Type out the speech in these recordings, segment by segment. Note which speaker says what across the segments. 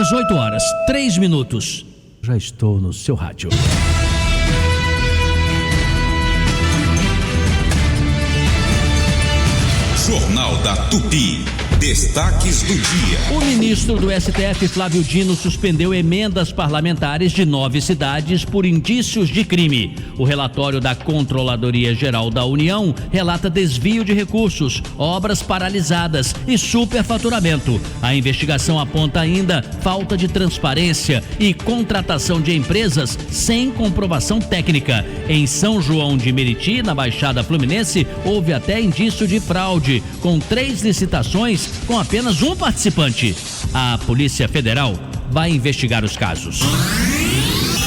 Speaker 1: 18 horas, 3 minutos. Já estou no seu rádio.
Speaker 2: Jornal da Tupi. Destaques do dia.
Speaker 1: O ministro do STF, Flávio Dino, suspendeu emendas parlamentares de 9 cidades por indícios de crime. O relatório da Controladoria Geral da União relata desvio de recursos, obras paralisadas e superfaturamento. A investigação aponta ainda falta de transparência e contratação de empresas sem comprovação técnica. Em São João de Meriti, na Baixada Fluminense, houve até indício de fraude, com 3 licitações com apenas um participante. A Polícia Federal vai investigar os casos.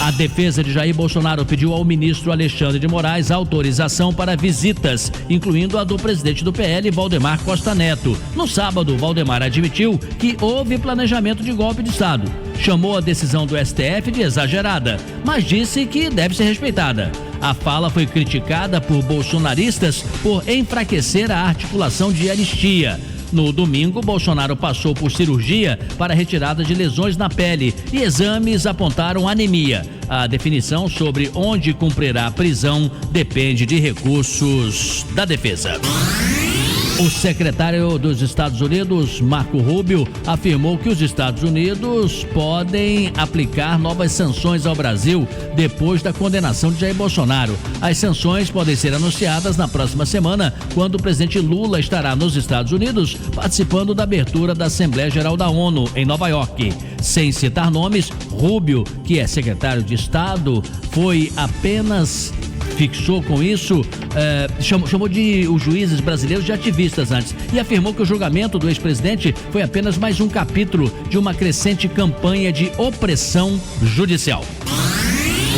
Speaker 1: A defesa de Jair Bolsonaro pediu ao ministro Alexandre de Moraes autorização para visitas, incluindo a do presidente do PL, Valdemar Costa Neto. No sábado, Valdemar admitiu que houve planejamento de golpe de Estado. Chamou a decisão do STF de exagerada, mas disse que deve ser respeitada. A fala foi criticada por bolsonaristas por enfraquecer a articulação de anistia. No domingo, Bolsonaro passou por cirurgia para retirada de lesões na pele e exames apontaram anemia. A definição sobre onde cumprirá a prisão depende de recursos da defesa. O secretário dos Estados Unidos, Marco Rubio, afirmou que os Estados Unidos podem aplicar novas sanções ao Brasil depois da condenação de Jair Bolsonaro. As sanções podem ser anunciadas na próxima semana, quando o presidente Lula estará nos Estados Unidos participando da abertura da Assembleia Geral da ONU em Nova York. Sem citar nomes, Rubio, que é secretário de Estado, fixou com isso, chamou de os juízes brasileiros de ativistas antes e afirmou que o julgamento do ex-presidente foi apenas mais um capítulo de uma crescente campanha de opressão judicial.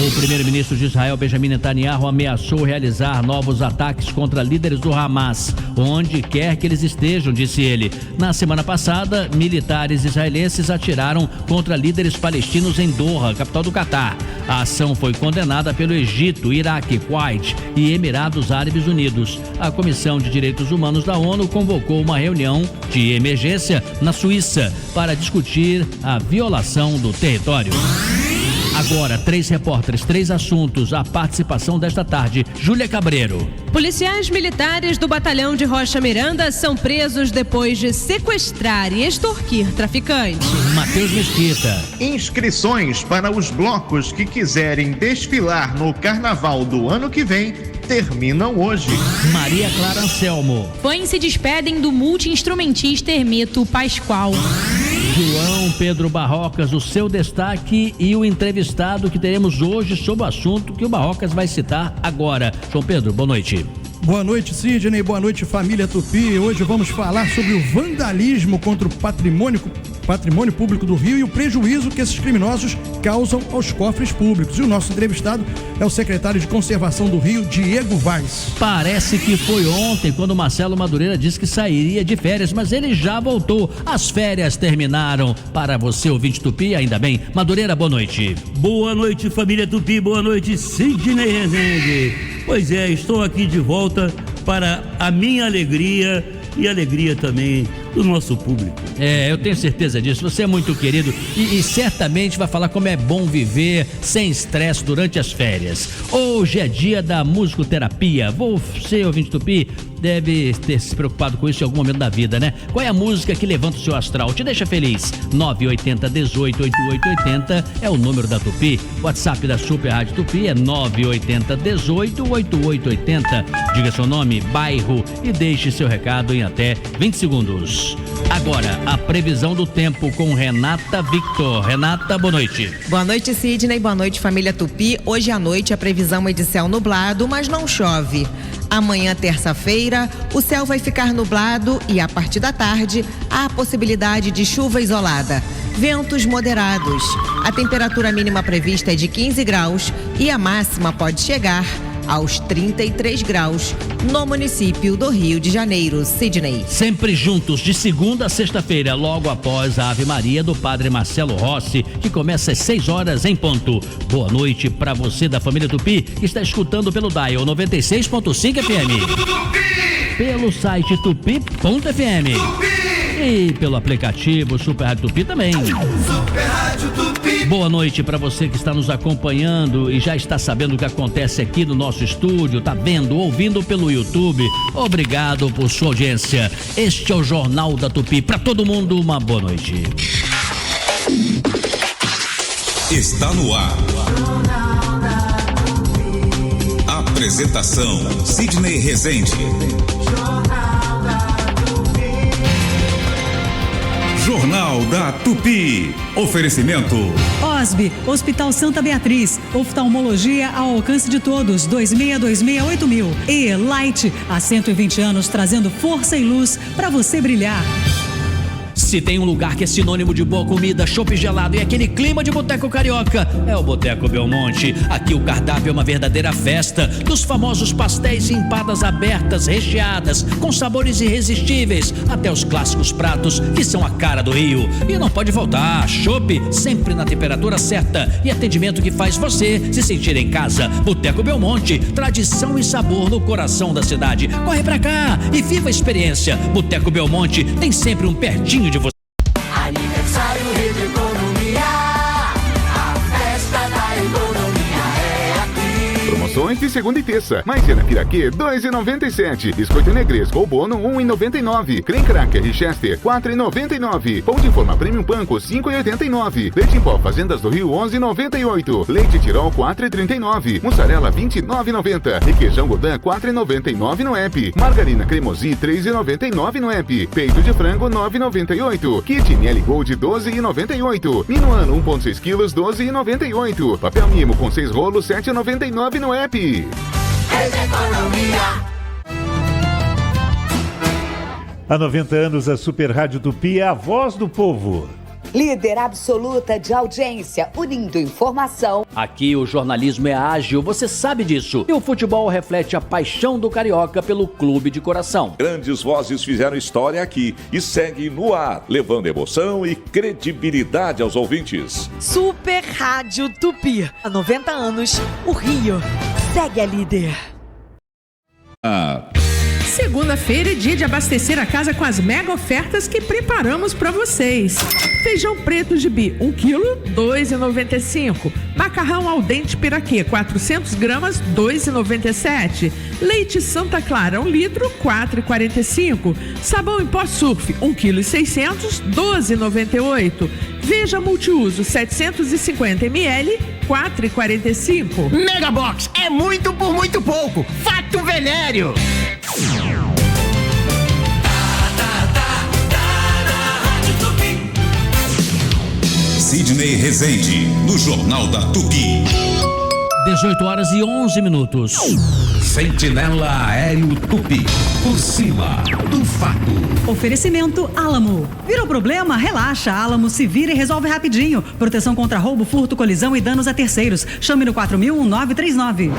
Speaker 1: O primeiro-ministro de Israel, Benjamin Netanyahu, ameaçou realizar novos ataques contra líderes do Hamas, onde quer que eles estejam, disse ele. Na semana passada, militares israelenses atiraram contra líderes palestinos em Doha, capital do Catar. A ação foi condenada pelo Egito, Iraque, Kuwait e Emirados Árabes Unidos. A Comissão de Direitos Humanos da ONU convocou uma reunião de emergência na Suíça para discutir a violação do território. Agora, 3 repórteres, 3 assuntos, a participação desta tarde. Júlia Cabreiro.
Speaker 3: Policiais militares do batalhão de Rocha Miranda são presos depois de sequestrar e extorquir traficantes.
Speaker 1: Matheus Mesquita.
Speaker 4: Inscrições para os blocos que quiserem desfilar no carnaval do ano que vem terminam hoje.
Speaker 1: Maria Clara Anselmo.
Speaker 5: Fãs se despedem do multi-instrumentista Hermeto Pascoal.
Speaker 1: João Pedro Barrocas, o seu destaque e o entrevistado que teremos hoje sobre o assunto que o Barrocas vai citar agora. João Pedro, boa noite.
Speaker 6: Boa noite, Sidney, boa noite, família Tupi. Hoje vamos falar sobre o vandalismo contra o patrimônio público do Rio e o prejuízo que esses criminosos causam aos cofres públicos. E o nosso entrevistado é o secretário de Conservação do Rio, Diego Vaz.
Speaker 1: Parece que foi ontem quando o Marcelo Madureira disse que sairia de férias, mas ele já voltou. As férias terminaram. Para você, ouvinte Tupi, ainda bem. Madureira, boa noite.
Speaker 7: Boa noite, família Tupi. Boa noite, Sidney Rezende. Pois é, estou aqui de volta para a minha alegria e a alegria também do nosso público.
Speaker 1: Eu tenho certeza disso. Você é muito querido e certamente vai falar como é bom viver sem estresse durante as férias. Hoje é dia da musicoterapia. Você, ouvinte Tupi, deve ter se preocupado com isso em algum momento da vida, né? Qual é a música que levanta o seu astral, te deixa feliz? 980-18-8880 é o número da Tupi. O WhatsApp da Super Rádio Tupi é 980-18-8880. Diga seu nome, bairro e deixe seu recado em até 20 segundos. Agora, a previsão do tempo com Renata Victor. Renata, boa noite.
Speaker 8: Boa noite, Sidney. Boa noite, família Tupi. Hoje à noite a previsão é de céu nublado, mas não chove. Amanhã, terça-feira, o céu vai ficar nublado e a partir da tarde há a possibilidade de chuva isolada. Ventos moderados. A temperatura mínima prevista é de 15 graus e a máxima pode chegar aos 33 graus no município do Rio de Janeiro. Sidney.
Speaker 1: Sempre juntos, de segunda a sexta-feira, logo após a Ave Maria do Padre Marcelo Rossi, que começa às 6 horas em ponto. Boa noite para você da família Tupi, que está escutando pelo Dial 96.5 FM. Pelo site tupi.fm. E pelo aplicativo Super Rádio Tupi também.
Speaker 9: Super Rádio Tupi.
Speaker 1: Boa noite para você que está nos acompanhando e já está sabendo o que acontece aqui no nosso estúdio, tá vendo, ouvindo pelo YouTube. Obrigado por sua audiência. Este é o Jornal da Tupi. Para todo mundo, uma boa noite.
Speaker 2: Está no ar. Apresentação: Sidney Rezende. Jornal da Tupi. Oferecimento:
Speaker 10: OSB, Hospital Santa Beatriz, oftalmologia ao alcance de todos, 26268000. E Light, há 120 anos trazendo força e luz para você brilhar.
Speaker 1: Se tem um lugar que é sinônimo de boa comida, chopp gelado e aquele clima de boteco carioca, é o Boteco Belmonte. Aqui o cardápio é uma verdadeira festa, dos famosos pastéis e empadas abertas, recheadas, com sabores irresistíveis, até os clássicos pratos que são a cara do Rio. E não pode faltar, chopp sempre na temperatura certa e atendimento que faz você se sentir em casa. Boteco Belmonte, tradição e sabor no coração da cidade. Corre pra cá e viva a experiência. Boteco Belmonte tem sempre um pertinho de você.
Speaker 9: Aniversário Rede Economia, a festa da economia é aqui.
Speaker 11: Promoções de segunda e terça. Maisena Piraquê, 2,97. Biscoito Negresco ou Bono, 1,99. Creme Cracker Richester, 4,99. Pão de forma Premium Panko, 5,89. Leite em pó Fazendas do Rio, 11,98. Leite Tirol, 4,39. Mussarela, 29,90. Requeijão Godin, 4,99 no app. Margarina Cremosi, 3,99 no app. Peito de frango, 9,98. Kit Miele Gold, 12,98. Minuano, 1,6 quilos, 12,98. Papel Mimo com 6 rolos, 7,99 no app.
Speaker 9: Rede Economia.
Speaker 12: Há 90 anos, a Super Rádio Tupi é a voz do povo.
Speaker 13: Líder absoluta de audiência, unindo informação.
Speaker 1: Aqui o jornalismo é ágil, você sabe disso. E o futebol reflete a paixão do carioca pelo clube de coração.
Speaker 14: Grandes vozes fizeram história aqui e seguem no ar, levando emoção e credibilidade aos ouvintes.
Speaker 15: Super Rádio Tupi. Há 90 anos, o Rio segue a líder.
Speaker 16: Segunda-feira é dia de abastecer a casa com as mega ofertas que preparamos para vocês. Feijão preto gibi, 1 kg, 2,95. Macarrão al dente piraquê, 400 gramas, 2,97. Leite Santa Clara, 1 litro, 4,45. Sabão em pó Surf, 1 kg 600, 12,98. Veja multiuso, 750 ml, 4,45.
Speaker 17: Megabox é muito por muito pouco. Fato venéreo.
Speaker 2: Sidney Rezende, no Jornal da Tupi.
Speaker 1: 18 horas e 11 minutos.
Speaker 2: Sentinela Aéreo Tupi, por cima do fato.
Speaker 10: Oferecimento Alamo. Virou problema? Relaxa. Alamo se vira e resolve rapidinho. Proteção contra roubo, furto, colisão e danos a terceiros. Chame no 4000-1939.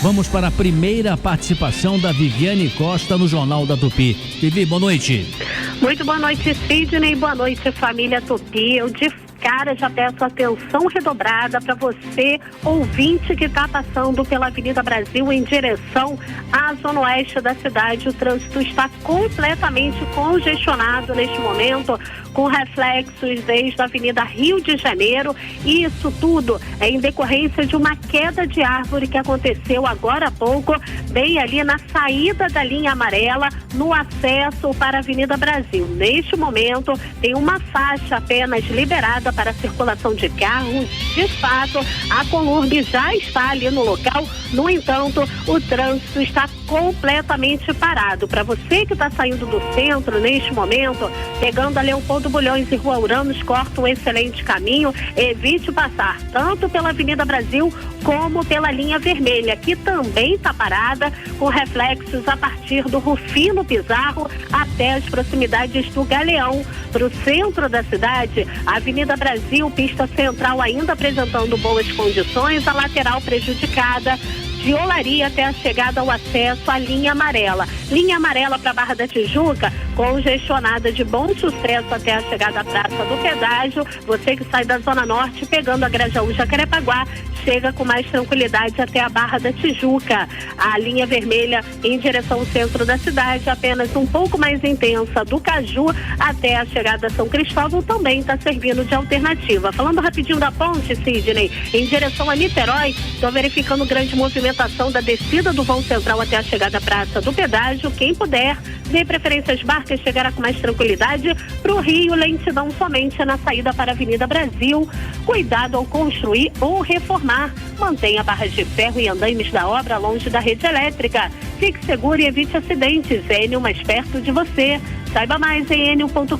Speaker 1: Vamos para a primeira participação da Viviane Costa no Jornal da Tupi. Vivi, boa noite.
Speaker 18: Muito boa noite, Sidney. Boa noite, família Tupi. Eu de cara já peço atenção redobrada para você, ouvinte que está passando pela Avenida Brasil em direção à zona oeste da cidade. O trânsito está completamente congestionado neste momento, com reflexos desde a Avenida Rio de Janeiro, e isso tudo é em decorrência de uma queda de árvore que aconteceu agora há pouco, bem ali na saída da linha amarela, no acesso para a Avenida Brasil. Neste momento, tem uma faixa apenas liberada para a circulação de carros. De fato, a Colurb já está ali no local, no entanto, o trânsito está completamente parado. Para você que está saindo do centro neste momento, pegando a Leopoldo Bulhões e Rua Uranos, corta um excelente caminho, evite passar tanto pela Avenida Brasil como pela linha vermelha, que também está parada, com reflexos a partir do Rufino Pizarro até as proximidades do Galeão. Para o centro da cidade, a Avenida Brasil, pista central ainda apresentando boas condições, a lateral prejudicada, de Olaria até a chegada ao acesso à linha amarela. Linha amarela para Barra da Tijuca, congestionada de bom sucesso até a chegada à Praça do Pedágio. Você que sai da Zona Norte pegando a Grajaú Jacarepaguá, chega com mais tranquilidade até a Barra da Tijuca. A linha vermelha em direção ao centro da cidade, apenas um pouco mais intensa do Caju até a chegada a São Cristóvão, também está servindo de alternativa. Falando rapidinho da ponte, Sidney, em direção a Niterói, estou verificando grande movimentação da descida do vão central até a chegada à Praça do Pedágio. Quem puder, dê preferência às barcas, chegará com mais tranquilidade. Para o Rio, lentidão somente na saída para a Avenida Brasil. Cuidado ao construir ou reformar. Mantenha barras de ferro e andaimes da obra longe da rede elétrica. Fique seguro e evite acidentes. Enio mais perto de você. Saiba mais em enio.com.br.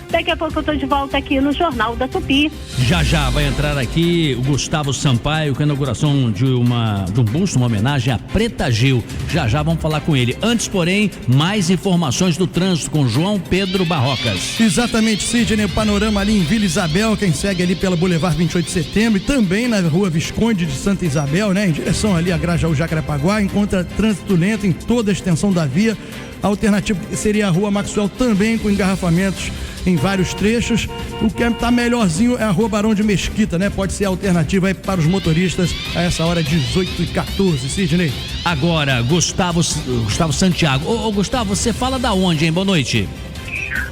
Speaker 18: Daqui a pouco eu estou de volta aqui no Jornal da Tupi.
Speaker 1: Já vai entrar aqui o Gustavo Sampaio com a inauguração de um busto, uma homenagem a Preta Gil. Já vamos falar com ele. Antes, porém, mais informações do trânsito com João Pedro Barrocas.
Speaker 6: Exatamente, Sidney, o panorama ali em Vila Isabel, quem segue ali pela Boulevard 28 de Setembro e também na Rua Visconde de Santa Isabel, né, em direção ali a Grajaú Jacarepaguá, encontra trânsito lento em toda a extensão da via. A alternativa seria a Rua Maxwell, também com engarrafamentos em vários trechos. O que está melhorzinho é a Rua Barão de Mesquita, né? Pode ser a alternativa aí para os motoristas a essa hora, 18h14, Sidney.
Speaker 1: Agora, Gustavo Santiago. Ô, Gustavo, você fala da onde, hein? Boa noite.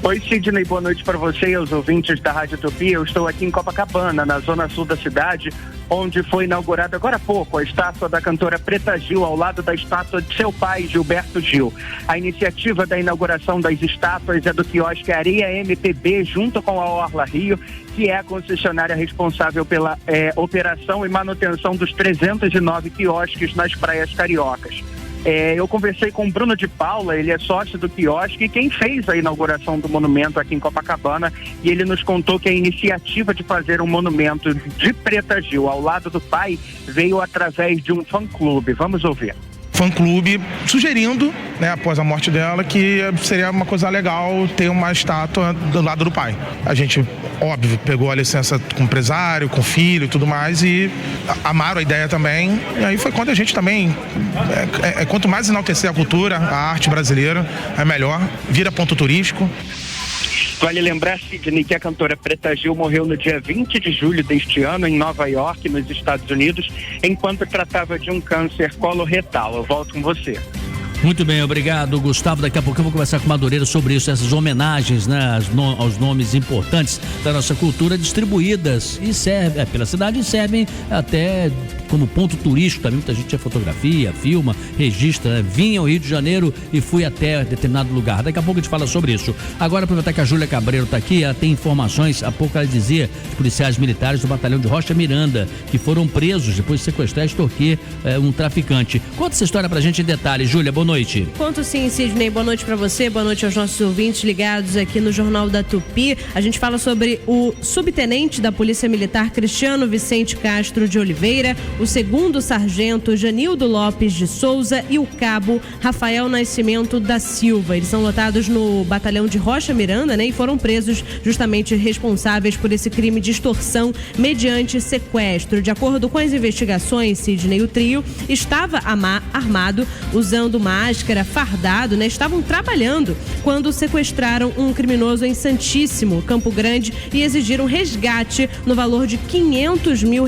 Speaker 19: Oi, Sidney, boa noite para você e aos ouvintes da Rádio Tupi. Eu estou aqui em Copacabana, na zona sul da cidade, onde foi inaugurada agora há pouco a estátua da cantora Preta Gil, ao lado da estátua de seu pai, Gilberto Gil. A iniciativa da inauguração das estátuas é do quiosque Areia MPB, junto com a Orla Rio, que é a concessionária responsável pela operação e manutenção dos 309 quiosques nas praias cariocas. Eu conversei com o Bruno de Paula, ele é sócio do quiosque e quem fez a inauguração do monumento aqui em Copacabana, e ele nos contou que a iniciativa de fazer um monumento de Preta Gil ao lado do pai veio através de um fã-clube. Vamos ouvir.
Speaker 20: Fã-clube sugerindo, né, após a morte dela, que seria uma coisa legal ter uma estátua do lado do pai. A gente, óbvio, pegou a licença com o empresário, com o filho e tudo mais, e amaram a ideia também. E aí foi quando a gente também, quanto mais enaltecer a cultura, a arte brasileira, é melhor, vira ponto turístico.
Speaker 19: Vale lembrar, Sidney, que a cantora Preta Gil morreu no dia 20 de julho deste ano em Nova York, nos Estados Unidos, enquanto tratava de um câncer coloretal. Eu volto com você.
Speaker 1: Muito bem, obrigado, Gustavo. Daqui a pouco eu vou conversar com o Madureira sobre isso, essas homenagens, né, aos nomes importantes da nossa cultura, distribuídas e servem pela cidade e servem até como ponto turístico também. Muita gente fotografia, filma, registra, né? Vinha ao Rio de Janeiro e fui até determinado lugar. Daqui a pouco a gente fala sobre isso. Agora, aproveitar que a Júlia Cabreiro está aqui, ela tem informações. Há pouco ela dizia, os policiais militares do batalhão de Rocha Miranda, que foram presos depois de sequestrar e extorquir um traficante. Conta essa história pra gente em detalhes, Júlia. Boa noite.
Speaker 3: Conto sim, Sidney. Boa noite para você, boa noite aos nossos ouvintes ligados aqui no Jornal da Tupi. A gente fala sobre o subtenente da Polícia Militar Cristiano Vicente Castro de Oliveira, o segundo sargento Janildo Lopes de Souza e o cabo Rafael Nascimento da Silva. Eles são lotados no batalhão de Rocha Miranda, né? E foram presos justamente responsáveis por esse crime de extorsão mediante sequestro. De acordo com as investigações, Sidney, o trio estava armado, usando máscara, fardado, né? Estavam trabalhando quando sequestraram um criminoso em Santíssimo, Campo Grande, e exigiram resgate no valor de R$500 mil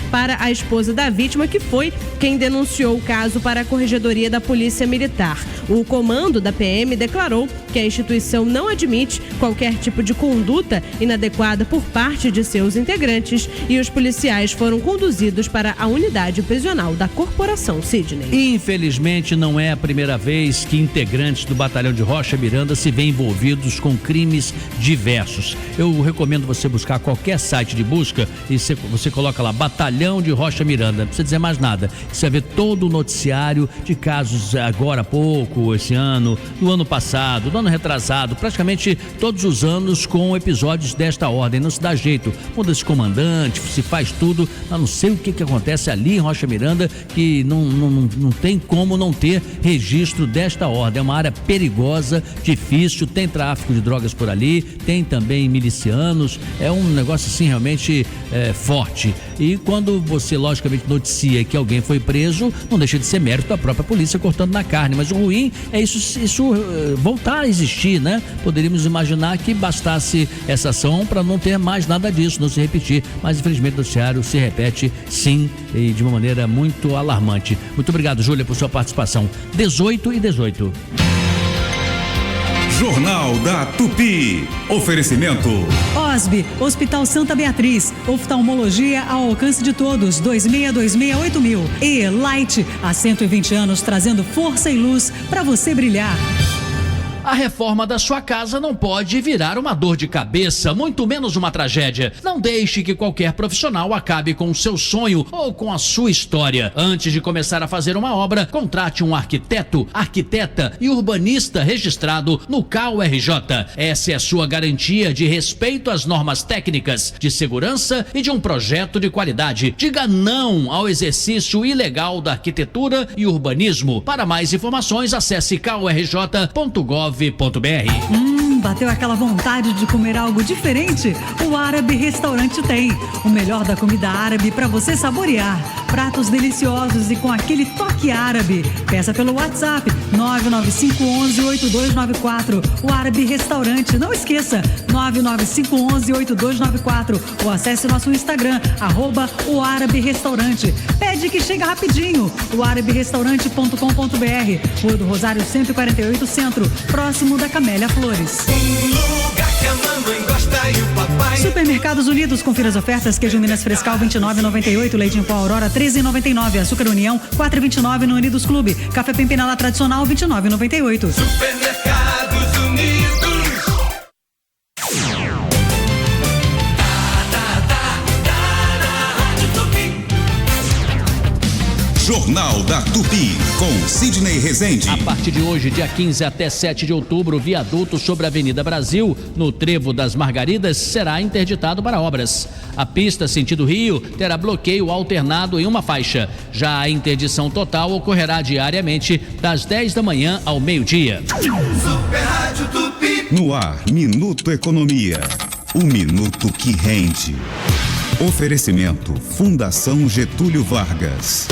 Speaker 3: para a esposa da vítima, que foi quem denunciou o caso para a Corregedoria da Polícia Militar. O comando da PM declarou que a instituição não admite qualquer tipo de conduta inadequada por parte de seus integrantes e os policiais foram conduzidos para a unidade prisional da corporação, Sidney.
Speaker 1: Infelizmente, não é a primeira vez que integrantes do batalhão de Rocha Miranda se veem envolvidos com crimes diversos. Eu recomendo você buscar qualquer site de busca e você coloca lá Batalhão de Rocha Miranda, não precisa dizer mais nada. Você vai ver todo o noticiário de casos agora há pouco, esse ano, do ano passado, do ano retrasado, praticamente todos os anos com episódios desta ordem. Não se dá jeito, muda-se comandante, se faz tudo, eu não sei o que acontece ali em Rocha Miranda, que não tem como não ter registro registro desta ordem. É uma área perigosa, difícil, tem tráfico de drogas por ali, tem também milicianos, é um negócio assim realmente forte. E quando você logicamente noticia que alguém foi preso, não deixa de ser mérito da própria polícia cortando na carne, mas o ruim é isso voltar a existir, né? Poderíamos imaginar que bastasse essa ação para não ter mais nada disso, não se repetir, mas infelizmente o noticiário se repete sim, e de uma maneira muito alarmante. Muito obrigado, Júlia, por sua participação. 18h18.
Speaker 2: Jornal da Tupi. Oferecimento.
Speaker 10: OSB, Hospital Santa Beatriz. Oftalmologia ao alcance de todos. 26268000. E Light, há 120 anos trazendo força e luz para você brilhar.
Speaker 1: A reforma da sua casa não pode virar uma dor de cabeça, muito menos uma tragédia. Não deixe que qualquer profissional acabe com o seu sonho ou com a sua história. Antes de começar a fazer uma obra, contrate um arquiteto, arquiteta e urbanista registrado no CAURJ. Essa é a sua garantia de respeito às normas técnicas, de segurança e de um projeto de qualidade. Diga não ao exercício ilegal da arquitetura e urbanismo. Para mais informações, acesse caurj.gov.br.
Speaker 10: Bateu aquela vontade de comer algo diferente? O Árabe Restaurante tem o melhor da comida árabe para você saborear. Pratos deliciosos e com aquele toque árabe. Peça pelo WhatsApp 995118294. O Árabe Restaurante. Não esqueça, 995118294. Ou acesse nosso Instagram, @o Árabe Restaurante. Pede que chega rapidinho. O araberestaurante.com.br. Rua do Rosário 148 Centro, próximo da Camélia Flores.
Speaker 9: Lugar que a mamãe gosta e o papai.
Speaker 10: Supermercados Unidos, confira as ofertas: queijo Minas Frescal 29,98, leite em pó Aurora 13,99, açúcar União 4,29 no Unidos Clube, café Pimpinela tradicional 29,98.
Speaker 9: Supermercados Unidos.
Speaker 2: Jornal da Tupi, com Sidney Rezende.
Speaker 1: A partir de hoje, dia 15 até 7 de outubro, o viaduto sobre a Avenida Brasil, no Trevo das Margaridas, será interditado para obras. A pista sentido Rio terá bloqueio alternado em uma faixa. Já a interdição total ocorrerá diariamente, das 10 da manhã ao meio-dia.
Speaker 9: Super Rádio Tupi.
Speaker 2: No ar, Minuto Economia. O minuto que rende. Oferecimento Fundação Getúlio Vargas.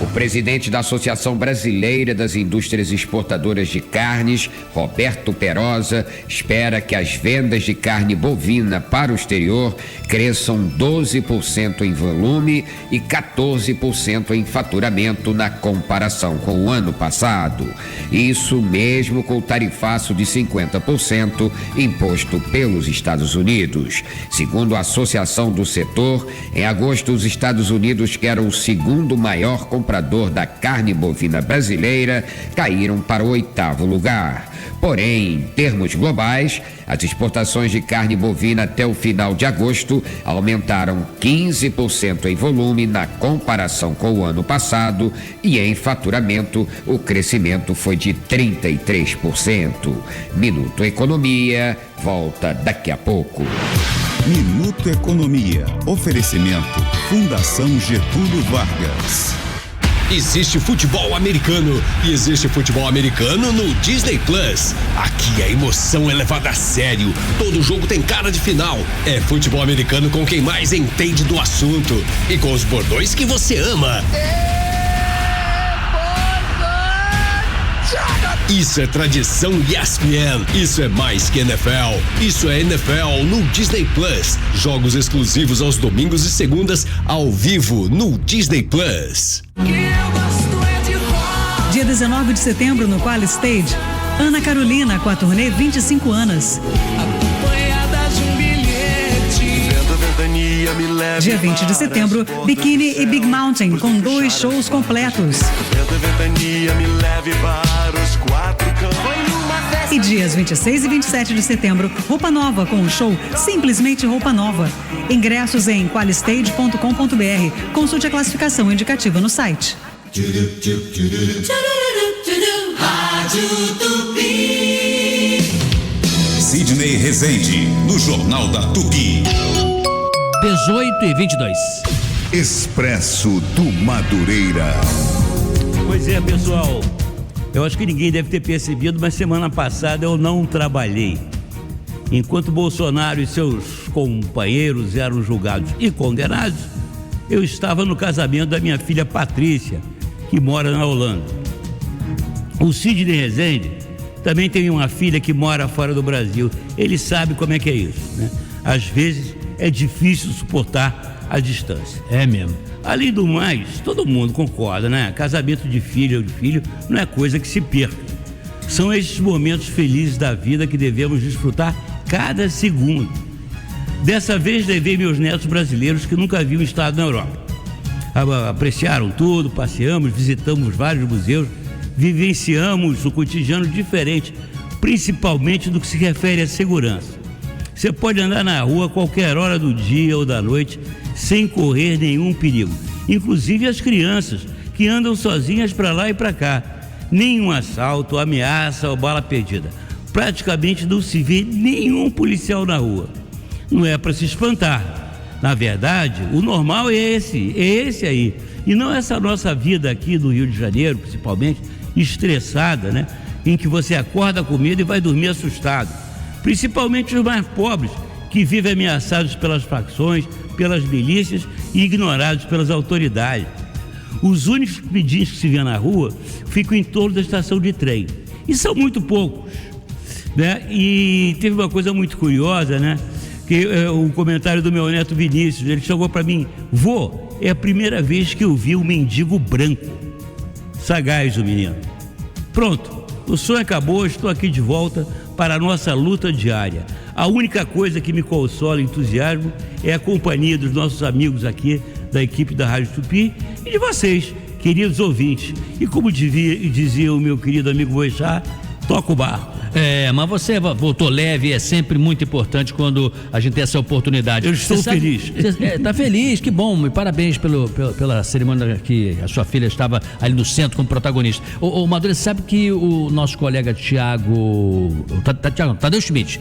Speaker 21: O presidente da Associação Brasileira das Indústrias Exportadoras de Carnes, Roberto Perosa, espera que as vendas de carne bovina para o exterior cresçam 12% em volume e 14% em faturamento na comparação com o ano passado. Isso mesmo com o tarifaço de 50% imposto pelos Estados Unidos. Segundo a Associação do Setor, em agosto os Estados Unidos, que eram o segundo maior comprador da carne bovina brasileira, caíram para o 8º lugar. Porém, em termos globais, as exportações de carne bovina até o final de agosto aumentaram 15% em volume na comparação com o ano passado e em faturamento o crescimento foi de 33%. Minuto Economia volta daqui a pouco.
Speaker 2: Minuto Economia. Oferecimento Fundação Getúlio Vargas.
Speaker 22: Existe futebol americano e existe futebol americano no Disney Plus. Aqui a emoção é levada a sério. Todo jogo tem cara de final. É futebol americano com quem mais entende do assunto e com os bordões que você ama. Isso é tradição ESPN. Isso é mais que NFL. Isso é NFL no Disney Plus. Jogos exclusivos aos domingos e segundas ao vivo no Disney Plus.
Speaker 10: Dia 19 de setembro no Qual Stage, Ana Carolina com a turnê 25 anos. Dia 20 de setembro, Bikini e Big Mountain com 2 shows completos. E dias 26 e 27 de setembro, Roupa Nova com o show Simplesmente Roupa Nova. Ingressos em qualistage.com.br. Consulte a classificação indicativa no site.
Speaker 9: Rádio Tupi.
Speaker 2: Sidney Rezende, no Jornal da Tupi.
Speaker 1: 18h22.
Speaker 2: Expresso do Madureira.
Speaker 7: Pois é, pessoal, eu acho que ninguém deve ter percebido, mas semana passada eu não trabalhei. Enquanto Bolsonaro e seus companheiros eram julgados e condenados, eu estava no casamento da minha filha Patrícia, que mora na Holanda. O Sidney Rezende também tem uma filha que mora fora do Brasil. Ele sabe como é que é isso, né? Às vezes é difícil suportar a distância.
Speaker 1: É mesmo.
Speaker 7: Além do mais, todo mundo concorda, né? Casamento de filha ou de filho não é coisa que se perca. São esses momentos felizes da vida que devemos desfrutar cada segundo. Dessa vez levei meus netos brasileiros que nunca haviam estado na Europa. Apreciaram tudo, passeamos, visitamos vários museus, vivenciamos o cotidiano diferente, principalmente do que se refere à segurança. Você pode andar na rua a qualquer hora do dia ou da noite sem correr nenhum perigo, inclusive as crianças que andam sozinhas para lá e para cá. Nenhum assalto, ameaça ou bala perdida. Praticamente não se vê nenhum policial na rua. Não é para se espantar. Na verdade, o normal é esse aí. E não essa nossa vida aqui do Rio de Janeiro, principalmente, estressada, né? Em que você acorda com medo e vai dormir assustado. Principalmente os mais pobres, que vivem ameaçados pelas facções, pelas milícias e ignorados pelas autoridades. Os únicos pedintes que se vê na rua ficam em torno da estação de trem. E são muito poucos, né? E teve uma coisa muito curiosa, né? Que o comentário do meu neto Vinícius, ele chegou para mim: vô, é a primeira vez que eu vi um mendigo branco. Sagaz o menino. Pronto, o sonho acabou, estou aqui de volta para a nossa luta diária. A única coisa que me consola e entusiasmo é a companhia dos nossos amigos aqui da equipe da Rádio Tupi e de vocês, queridos ouvintes. E como dizia o meu querido amigo Boixá, toca o barco.
Speaker 1: Mas você voltou leve, é sempre muito importante quando a gente tem essa oportunidade.
Speaker 7: Eu estou feliz.
Speaker 1: Está feliz, que bom, e parabéns pela cerimônia que a sua filha estava ali no centro como protagonista. Madureira, você sabe que o nosso colega Tadeu Schmidt,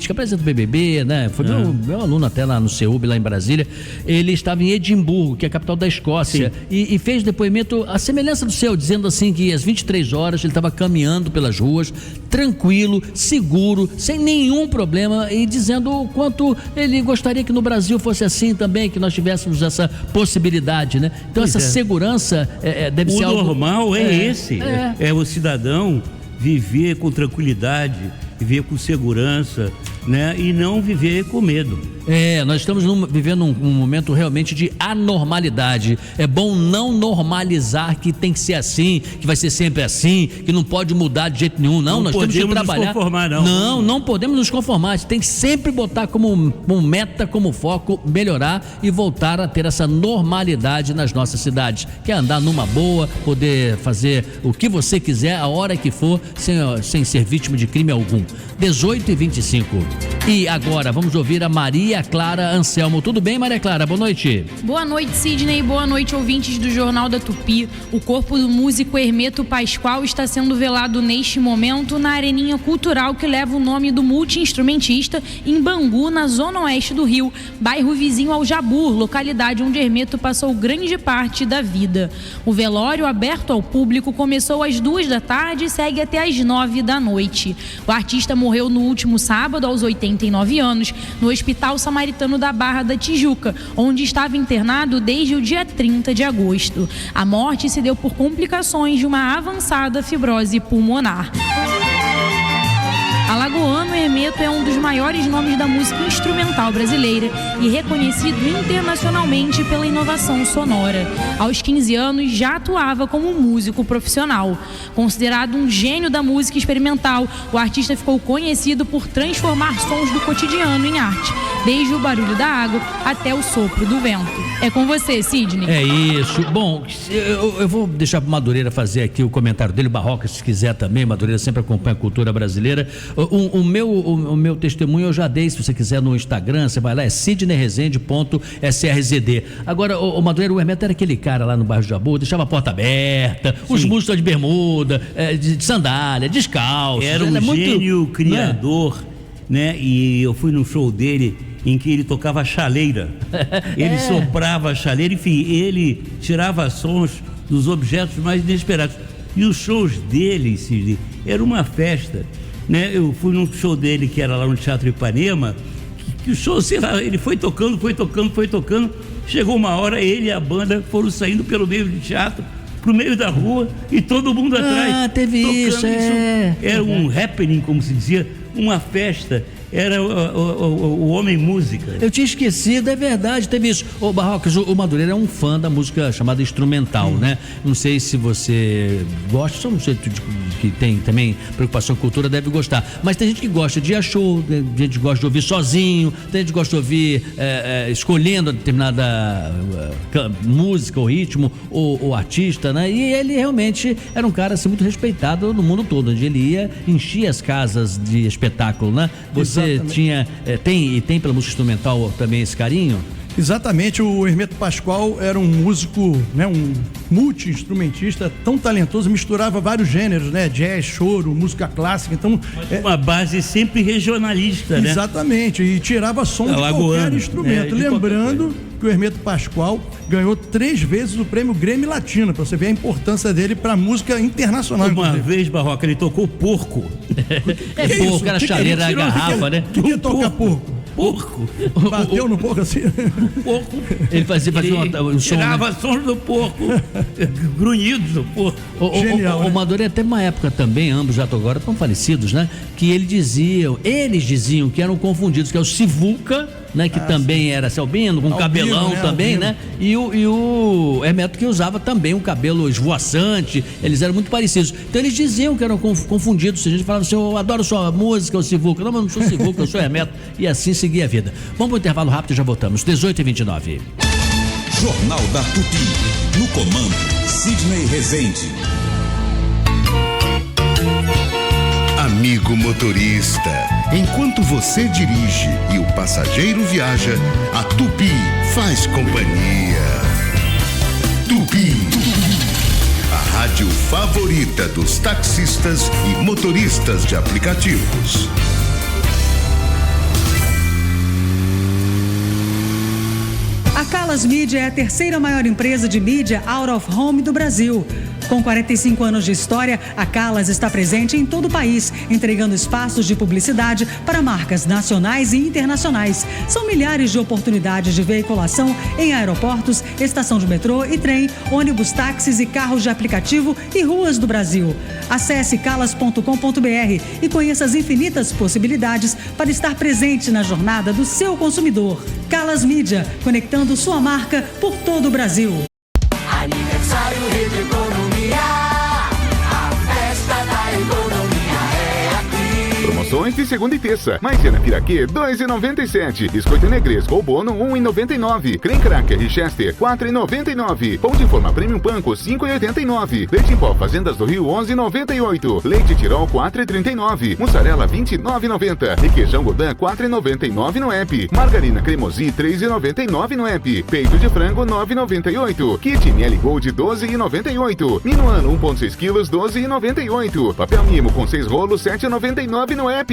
Speaker 1: que apresenta o BBB, né? Foi meu aluno até lá no CEUB, lá em Brasília. Ele estava em Edimburgo, que é a capital da Escócia, e fez depoimento à semelhança do seu, dizendo assim que às 23 horas ele estava caminhando pelas ruas, tranquilo, seguro, sem nenhum problema, e dizendo o quanto ele gostaria que no Brasil fosse assim também, que nós tivéssemos essa possibilidade, né? Então essa segurança deve ser algo...
Speaker 7: O normal é esse, é o cidadão viver com tranquilidade, viver com segurança, né? E não viver com medo.
Speaker 1: Nós estamos vivendo um momento realmente de anormalidade. É bom não normalizar que tem que ser assim, que vai ser sempre assim, que não pode mudar de jeito nenhum. Não, nós temos que trabalhar. Não podemos nos conformar. A gente tem que sempre botar como meta, como foco, melhorar e voltar a ter essa normalidade nas nossas cidades. Que é andar numa boa, poder fazer o que você quiser, a hora que for, sem ser vítima de crime algum. 18h25. E agora vamos ouvir a Maria Clara Anselmo. Tudo bem, Maria Clara? Boa noite.
Speaker 4: Boa noite, Sidney. Boa noite, ouvintes do Jornal da Tupi. O corpo do músico Hermeto Pascoal está sendo velado neste momento na Areninha Cultural, que leva o nome do multi-instrumentista, em Bangu, na zona oeste do Rio, bairro vizinho ao Jabur, localidade onde Hermeto passou grande parte da vida. O velório, aberto ao público, começou às 14h e segue até às 21h. O artista morreu no último sábado, aos 89 anos, no Hospital Samaritano da Barra da Tijuca, onde estava internado desde o dia 30 de agosto. A morte se deu por complicações de uma avançada fibrose pulmonar. Alagoano, Hermeto é um dos maiores nomes da música instrumental brasileira e reconhecido internacionalmente pela inovação sonora. Aos 15 anos já atuava como músico profissional. Considerado um gênio da música experimental, o artista ficou conhecido por transformar sons do cotidiano em arte, desde o barulho da água até o sopro do vento. É com você, Sidney.
Speaker 1: É isso. Bom, eu vou deixar para o Madureira fazer aqui o comentário dele, o Barroca, se quiser também. Madureira sempre acompanha a cultura brasileira. O meu testemunho eu já dei, se você quiser, no Instagram, você vai lá, é sidneyresende.srzd. Agora, o Madureira, o Hermeto era aquele cara lá no bairro de Jabu, deixava a porta aberta, os músicos de bermuda, de sandália, descalço.
Speaker 7: Era um gênio criador, né? E eu fui no show dele em que ele tocava chaleira. Ele soprava a chaleira, enfim, ele tirava sons dos objetos mais inesperados. E os shows dele, Sidney, era uma festa, né? Eu fui num show dele que era lá no Teatro Ipanema, que o show, sei lá, ele foi tocando, chegou uma hora, ele e a banda foram saindo pelo meio do teatro, pro meio da rua, e todo mundo atrás.
Speaker 1: Ah, teve isso,
Speaker 7: Era um happening, como se dizia, uma festa. Era o homem música.
Speaker 1: Eu tinha esquecido, é verdade, teve isso. Ô Barrocas, o Madureira é um fã da música chamada instrumental, né? Não sei se você gosta, só um jeito que tem também preocupação com cultura, deve gostar. Mas tem gente que gosta de ir a show, tem gente que gosta de ouvir sozinho, tem gente que gosta de ouvir escolhendo determinada música, ou ritmo, ou artista, né? E ele realmente era um cara assim, muito respeitado no mundo todo, onde ele ia, enchia as casas de espetáculo, né? Você tinha, tem pela música instrumental também esse carinho?
Speaker 6: Exatamente, o Hermeto Pascoal era um músico, né, um multi-instrumentista tão talentoso, misturava vários gêneros, né, jazz, choro, música clássica, então...
Speaker 7: uma base sempre regionalista, né?
Speaker 6: Exatamente, e tirava som de qualquer instrumento. Lembrando que o Hermeto Pascoal ganhou 3 vezes o prêmio Grammy Latino, para você ver a importância dele para a música internacional.
Speaker 7: Uma vez, Barroca, ele tocou porco.
Speaker 1: Porco, era chaleira, era garrafa, né?
Speaker 6: O que toca porco?
Speaker 7: Porco.
Speaker 6: Bateu no porco assim?
Speaker 7: Porco.
Speaker 1: Ele fazia um som.
Speaker 7: Tirava sons do porco. Grunhidos do porco.
Speaker 1: Genial. O Madureira teve uma época também, ambos já agora estão falecidos, né? Que eles diziam que eram confundidos, que é o Sivuca, né? Que também era albino, com cabelão, né? Também, né? E o Hermeto, que usava também um cabelo esvoaçante, eles eram muito parecidos. Então eles diziam que eram confundidos. A gente falava assim, eu adoro sua música, o Sivuca. Não, mas não sou Sivuca, eu sou Hermeto. E assim seguia a vida. Vamos para o intervalo rápido e já voltamos. 18h29.
Speaker 2: Jornal da Tupi. No comando, Sidney Rezende.
Speaker 5: Amigo motorista, enquanto você dirige e o passageiro viaja, a Tupi faz companhia. Tupi, a rádio favorita dos taxistas e motoristas de aplicativos.
Speaker 10: A Calas Mídia é a terceira maior empresa de mídia out of home do Brasil. Com 45 anos de história, a Calas está presente em todo o país, entregando espaços de publicidade para marcas nacionais e internacionais. São milhares de oportunidades de veiculação em aeroportos, estação de metrô e trem, ônibus, táxis e carros de aplicativo e ruas do Brasil. Acesse calas.com.br e conheça as infinitas possibilidades para estar presente na jornada do seu consumidor. Calas Mídia, conectando sua marca por todo o Brasil.
Speaker 9: Aniversário Rede Economia, a festa da economia é aqui.
Speaker 11: Promoções de segunda e terça. Maisena Piraquê, 2,97. Biscoito Negresco ou Bono, 1,99. Creme Cracker Richester, 4,99. Pão de forma Premium Panko, 5,89. Leite em pó Fazendas do Rio, 11,98. Leite Tirol, 4,39. Mussarela, 29,90. Requeijão Godin, 4,99 no app. Margarina Cremosi, 3,99 no app. Peito de frango, 9,98. Kit Miele Gold, 12,98. Minuano, 1,6 quilos, 12,98. Papel Mimo com 6 rolos, 7,99 no app.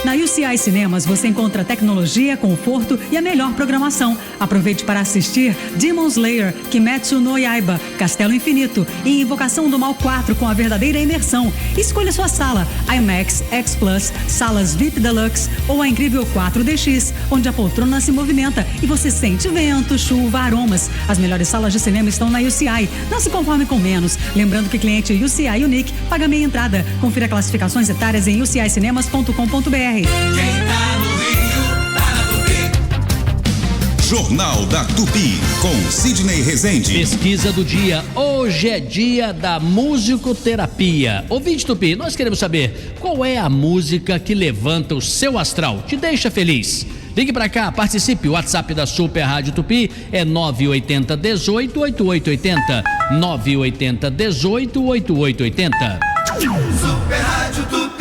Speaker 10: Na UCI Cinemas você encontra tecnologia, conforto e a melhor programação. Aproveite para assistir Demon Slayer, Kimetsu no Yaiba, Castelo Infinito e Invocação do Mal 4 com a verdadeira imersão. Escolha sua sala, IMAX, X Plus, salas VIP Deluxe ou a incrível 4DX, onde a poltrona se movimenta e você sente vento, chuva, aromas. As melhores salas de cinema estão na UCI. Não se conforme com menos. Lembrando que cliente UCI Unique paga meia entrada. Confira classificações etárias em ucincinemas.com.br.
Speaker 9: Quem tá no Rio, tá na Tupi.
Speaker 2: Jornal da Tupi, com Sidney Rezende.
Speaker 1: Pesquisa do dia. Hoje é dia da musicoterapia. Ouvinte Tupi, nós queremos saber qual é a música que levanta o seu astral, te deixa feliz. Ligue pra cá, participe. O WhatsApp da Super Rádio Tupi é 980 18 8880. 980 18 8880.
Speaker 9: Super Rádio Tupi.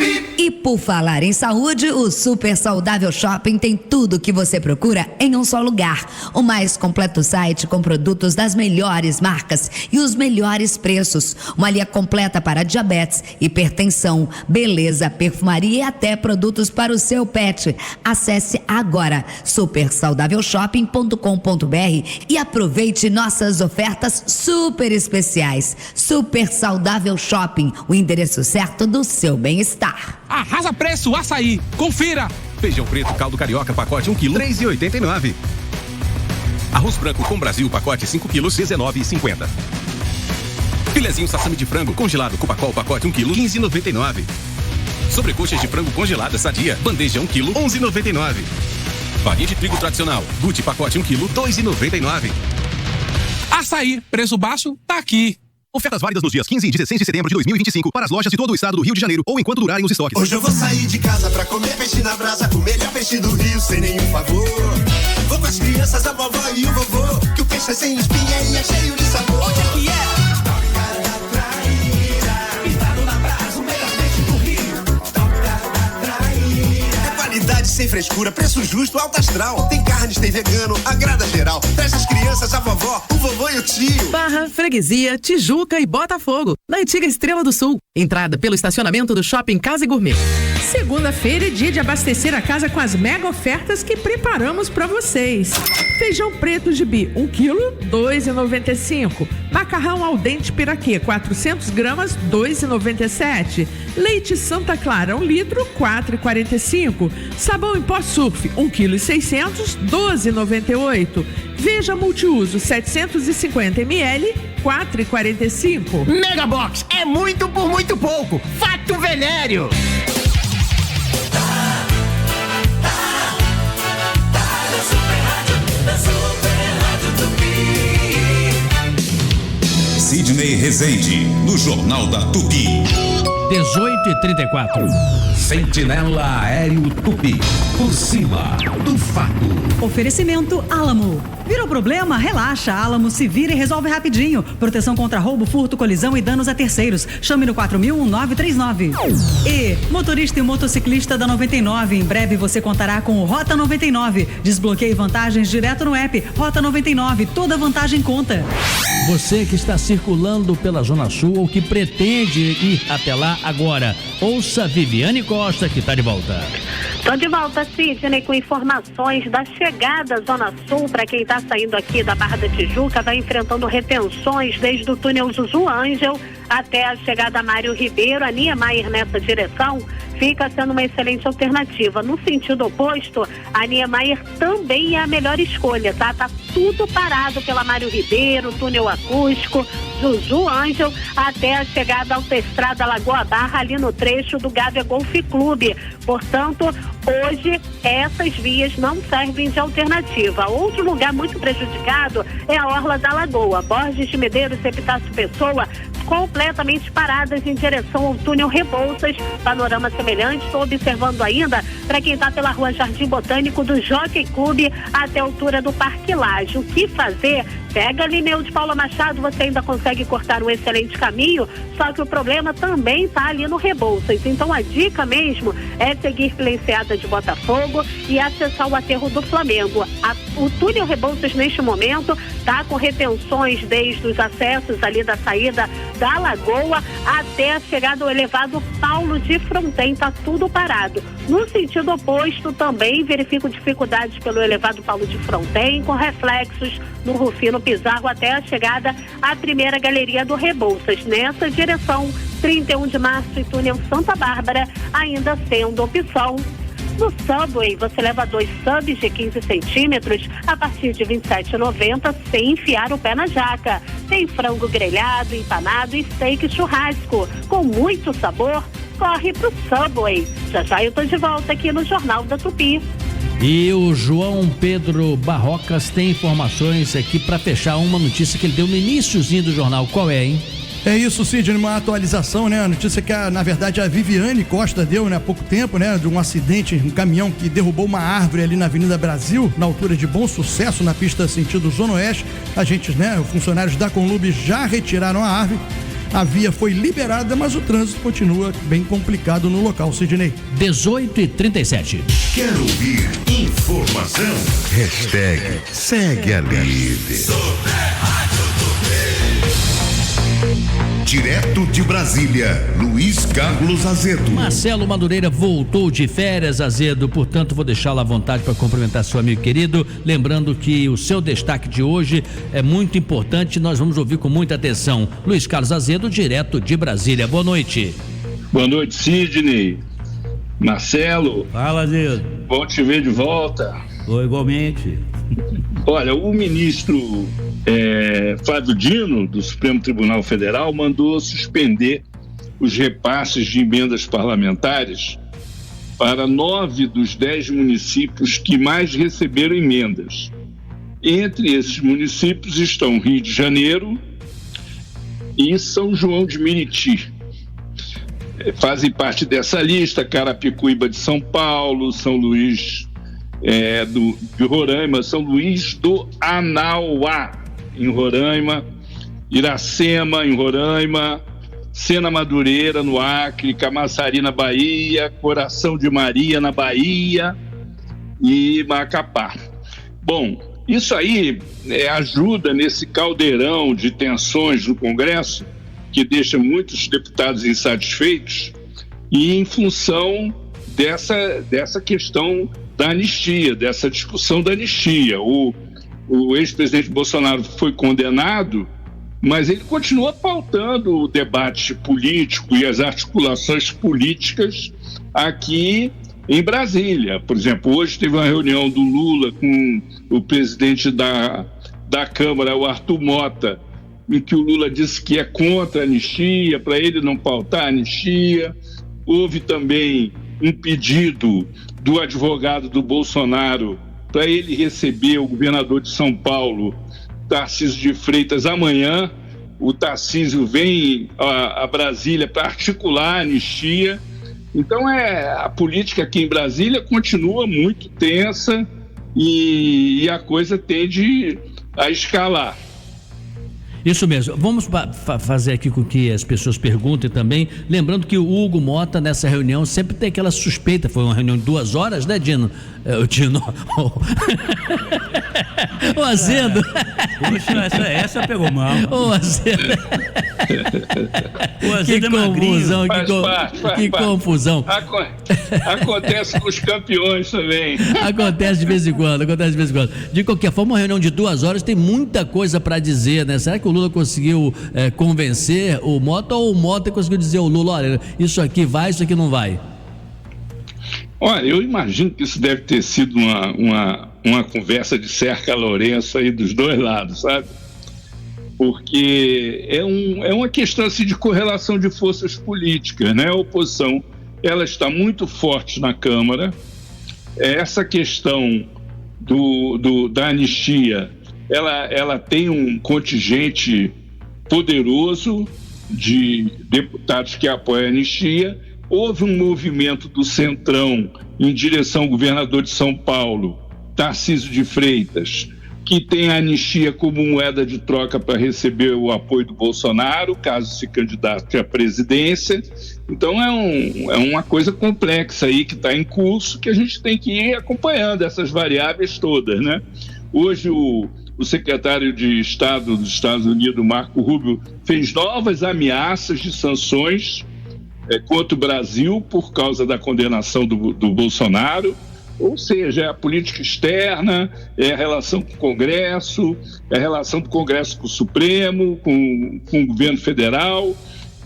Speaker 8: E por falar em saúde, o Super Saudável Shopping tem tudo o que você procura em um só lugar. O mais completo site com produtos das melhores marcas e os melhores preços. Uma linha completa para diabetes, hipertensão, beleza, perfumaria e até produtos para o seu pet. Acesse agora supersaudávelshop.com.br e aproveite nossas ofertas super especiais. Super Saudável Shopping, o endereço certo do seu bem-estar.
Speaker 12: Arrasa preço, açaí. Confira. Feijão preto, caldo carioca, pacote 1 kg, R$ 3,89. Arroz branco com Brasil, pacote 5 kg, R$ 19,50. Filezinho sassami de frango congelado Copacol, pacote 1 kg, R$ 15,99. Sobrecoxas de frango congelada Sadia, bandeja 1 kg, R$ 11,99. Farinha de trigo tradicional, Gucci, pacote 1 kg, R$ 2,99. Açaí, preço baixo, tá aqui.
Speaker 23: Ofertas válidas nos dias 15 e 16 de setembro de 2025 para as lojas de todo o estado do Rio de Janeiro ou enquanto durarem os estoques.
Speaker 24: Hoje eu vou sair de casa pra comer peixe na brasa, o melhor peixe do Rio sem nenhum favor. Vou com as crianças, a vovó e o vovô, que o peixe é sem espinha e é cheio de sabor. Onde é que é? Toca da Traíra, pintado na brasa, o melhor peixe do Rio. Toca da Traíra. É qualidade sem frescura, preço justo, alto astral. Tem carnes, tem vegano, agrada geral. Traz as crianças, a vovó, o vovô e o tio.
Speaker 25: Barra, Freguesia, Tijuca e Botafogo, na antiga Estrela do Sul. Entrada pelo estacionamento do Shopping Casa e Gourmet.
Speaker 16: Segunda-feira é dia de abastecer a casa com as mega ofertas que preparamos para vocês. Feijão preto gibi, 1 kg, R$ 2,95. Macarrão al dente piraquê, 400 gramas, R$ 2,97. Leite Santa Clara, 1 litro, R$ 4,45. Sabão em pó surf, 1 kg e 600, R$ 12,98. Veja multiuso, 750 ml, R$ 4,45.
Speaker 17: Megabox é muito por muito pouco. Fato venéreo.
Speaker 2: Sidney Rezende, no Jornal da Tupi.
Speaker 1: 18h34.
Speaker 2: Sentinela Aéreo Tupi. Por cima do fato.
Speaker 10: Oferecimento Alamo. Virou problema? Relaxa. Alamo se vira e resolve rapidinho. Proteção contra roubo, furto, colisão e danos a terceiros. Chame no 4000-1939. E motorista e motociclista da 99. Em breve você contará com o Rota 99. Desbloqueie vantagens direto no app Rota 99. Toda vantagem conta.
Speaker 1: Você que está circulando pela Zona Sul ou que pretende ir até lá agora, ouça Viviane Costa, que está de volta.
Speaker 18: Estou de volta, Sidney, com informações da chegada à Zona Sul. Para quem está saindo aqui da Barra da Tijuca, vai enfrentando retenções desde o túnel Zuzu Ângel até a chegada a Mário Ribeiro. A Niemeyer nessa direção fica sendo uma excelente alternativa. No sentido oposto, a Niemeyer também é a melhor escolha, tá? Tá tudo parado pela Mário Ribeiro, túnel acústico, Zuzu Ângel, até a chegada à autoestrada Lagoa Barra, ali no trecho do Gávea Golf Clube. Portanto, hoje essas vias não servem de alternativa. Outro lugar muito prejudicado é a Orla da Lagoa. Borges de Medeiros, Epitácio Pessoa, completamente paradas em direção ao túnel Rebouças. Panorama semelhante, estou observando ainda para quem está pela rua Jardim Botânico do Jockey Clube até a altura do Parque Laje. O que fazer? Pega a Lineu de Paula Machado, você ainda consegue cortar um excelente caminho, só que o problema também está ali no Rebouças. Então a dica mesmo é seguir pela enseada de Botafogo e acessar o aterro do Flamengo. O túnel Rebouças neste momento está com retenções desde os acessos ali da saída da Lagoa até a chegada ao elevado Paulo de Fronten, está tudo parado. No sentido oposto também verifico dificuldades pelo elevado Paulo de Fronten, com reflexos no Rufino Pizarro até a chegada à primeira galeria do Rebouças. Nessa direção, 31 de março e túnel Santa Bárbara ainda sendo opção. No Subway, você leva 2 subs de 15 centímetros a partir de R$ 27,90 sem enfiar o pé na jaca. Tem frango grelhado, empanado e steak churrasco. Com muito sabor, corre pro Subway. Já já eu tô de volta aqui no Jornal da Tupi.
Speaker 1: E o João Pedro Barrocas tem informações aqui para fechar uma notícia que ele deu no iniciozinho do jornal. Qual é, hein?
Speaker 6: É isso, Sidney, uma atualização, né? A notícia que, na verdade, a Viviane Costa deu, né, há pouco tempo, né? De um acidente, um caminhão que derrubou uma árvore ali na Avenida Brasil, na altura de Bom Sucesso, na pista sentido Zona Oeste. Agentes, né, funcionários da Conlube já retiraram a árvore. A via foi liberada, mas o trânsito continua bem complicado no local, Sidney.
Speaker 1: 18h37.
Speaker 5: Quer ouvir informação? Segue a líder. Direto de Brasília, Luiz Carlos Azedo.
Speaker 1: Marcelo Madureira voltou de férias, Azedo, portanto vou deixá-lo à vontade para cumprimentar seu amigo querido, lembrando que o seu destaque de hoje é muito importante, nós vamos ouvir com muita atenção. Luiz Carlos Azedo, direto de Brasília, boa noite.
Speaker 13: Boa noite, Sidney, Marcelo.
Speaker 7: Fala, Azedo.
Speaker 13: Bom te ver de volta.
Speaker 7: Igualmente.
Speaker 13: Olha, o ministro Flávio Dino, do Supremo Tribunal Federal, mandou suspender os repasses de emendas parlamentares para 9 dos 10 municípios que mais receberam emendas. Entre esses municípios estão Rio de Janeiro e São João de Meriti. Fazem parte dessa lista Carapicuíba de São Paulo, São Luís de Roraima, São Luís do Anauá, em Roraima, Iracema, em Roraima, Sena Madureira, no Acre, Camaçari, na Bahia, Coração de Maria, na Bahia e Macapá. Bom, isso aí ajuda nesse caldeirão de tensões no Congresso, que deixa muitos deputados insatisfeitos, e em função dessa questão da anistia, dessa discussão da anistia. O ex-presidente Bolsonaro foi condenado, mas ele continua pautando o debate político e as articulações políticas aqui em Brasília. Por exemplo, hoje teve uma reunião do Lula com o presidente da Câmara, o Arthur Mota, em que o Lula disse que é contra a anistia, para ele não pautar a anistia. Houve também um pedido do advogado do Bolsonaro para ele receber o governador de São Paulo, Tarcísio de Freitas, amanhã. O Tarcísio vem a Brasília para articular a anistia. Então a política aqui em Brasília continua muito tensa e a coisa tende a escalar.
Speaker 1: Isso mesmo. Vamos fazer aqui com que as pessoas perguntem também. Lembrando que o Hugo Mota, nessa reunião, sempre tem aquela suspeita. Foi uma reunião de 2 horas, né, Dino? O Dino. O Azedo.
Speaker 7: Puxa, essa pegou mal.
Speaker 1: O Azedo.
Speaker 7: O Azedo
Speaker 1: que confusão, que confusão.
Speaker 13: Acontece com os campeões também.
Speaker 1: Acontece de vez em quando. De qualquer forma, uma reunião de 2 horas tem muita coisa para dizer, né? Será que o Lula conseguiu convencer o Mota, ou o Mota conseguiu dizer ao Lula, olha, isso aqui vai, isso aqui não vai?
Speaker 13: Olha, eu imagino que isso deve ter sido uma conversa de cerca Lourenço aí dos dois lados, sabe? Porque é uma questão assim, de correlação de forças políticas, né? A oposição, ela está muito forte na Câmara. Essa questão da anistia, ela tem um contingente poderoso de deputados que apoiam a anistia. Houve um movimento do Centrão em direção ao governador de São Paulo, Tarcísio de Freitas, que tem a anistia como moeda de troca para receber o apoio do Bolsonaro, caso se candidate à presidência. Então é uma coisa complexa aí que está em curso, que a gente tem que ir acompanhando essas variáveis todas, né? Hoje o secretário de Estado dos Estados Unidos, Marco Rubio, fez novas ameaças de sanções contra o Brasil por causa da condenação do Bolsonaro. Ou seja, é a política externa, é a relação com o Congresso, é a relação do Congresso com o Supremo, com o governo federal.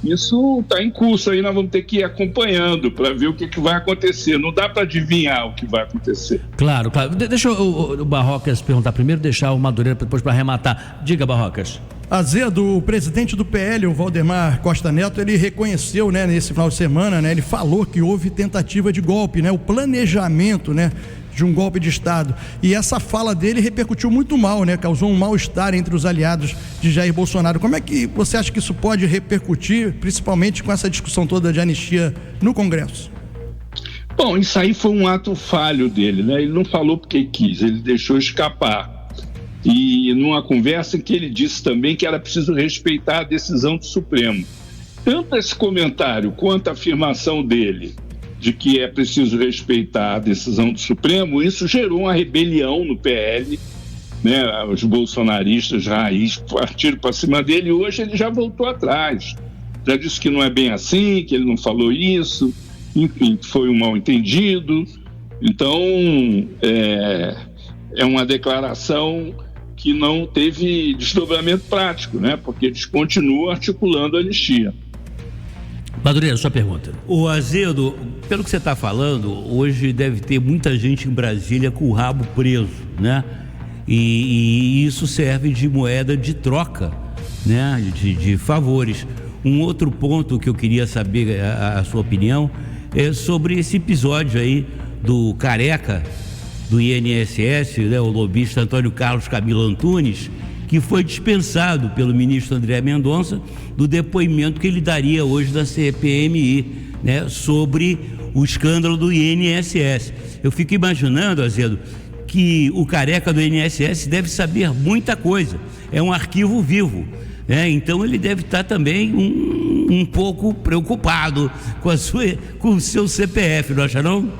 Speaker 13: Isso está em curso aí, nós vamos ter que ir acompanhando para ver o que vai acontecer. Não dá para adivinhar o que vai acontecer.
Speaker 1: Claro. Deixa o Barrocas perguntar primeiro, deixar o Madureira depois para arrematar. Diga, Barrocas.
Speaker 6: Azedo, o presidente do PL, o Valdemar Costa Neto, ele reconheceu, né, nesse final de semana, né, ele falou que houve tentativa de golpe, né, o planejamento, né, de um golpe de Estado. E essa fala dele repercutiu muito mal, né, causou um mal-estar entre os aliados de Jair Bolsonaro. Como é que você acha que isso pode repercutir, principalmente com essa discussão toda de anistia no Congresso?
Speaker 13: Bom, isso aí foi um ato falho dele, né, ele não falou porque quis, ele deixou escapar. e numa conversa em que ele disse também que era preciso respeitar a decisão do Supremo. Tanto esse comentário quanto a afirmação dele de que é preciso respeitar a decisão do Supremo, isso gerou uma rebelião no PL, né? Os bolsonaristas raiz partiram para cima dele e hoje ele já voltou atrás. Já disse que não é bem assim, que ele não falou isso, enfim, foi um mal-entendido. Então, é uma declaração que não teve desdobramento prático, né? Porque eles continuam articulando a anistia.
Speaker 1: Madureira, sua pergunta.
Speaker 7: O Azedo, pelo que você está falando, hoje deve ter muita gente em Brasília com o rabo preso, né? E isso serve de moeda de troca, né? De favores. Um outro ponto que eu queria saber a sua opinião é sobre esse episódio aí do careca do INSS, né? O lobista Antônio Carlos Camilo Antunes, que foi dispensado pelo ministro André Mendonça do depoimento que ele daria hoje da CPMI, né, sobre o escândalo do INSS. Eu fico imaginando, Azedo, que o careca do INSS deve saber muita coisa, é um arquivo vivo, né? Então ele deve estar também um pouco preocupado com o seu CPF, não acha não?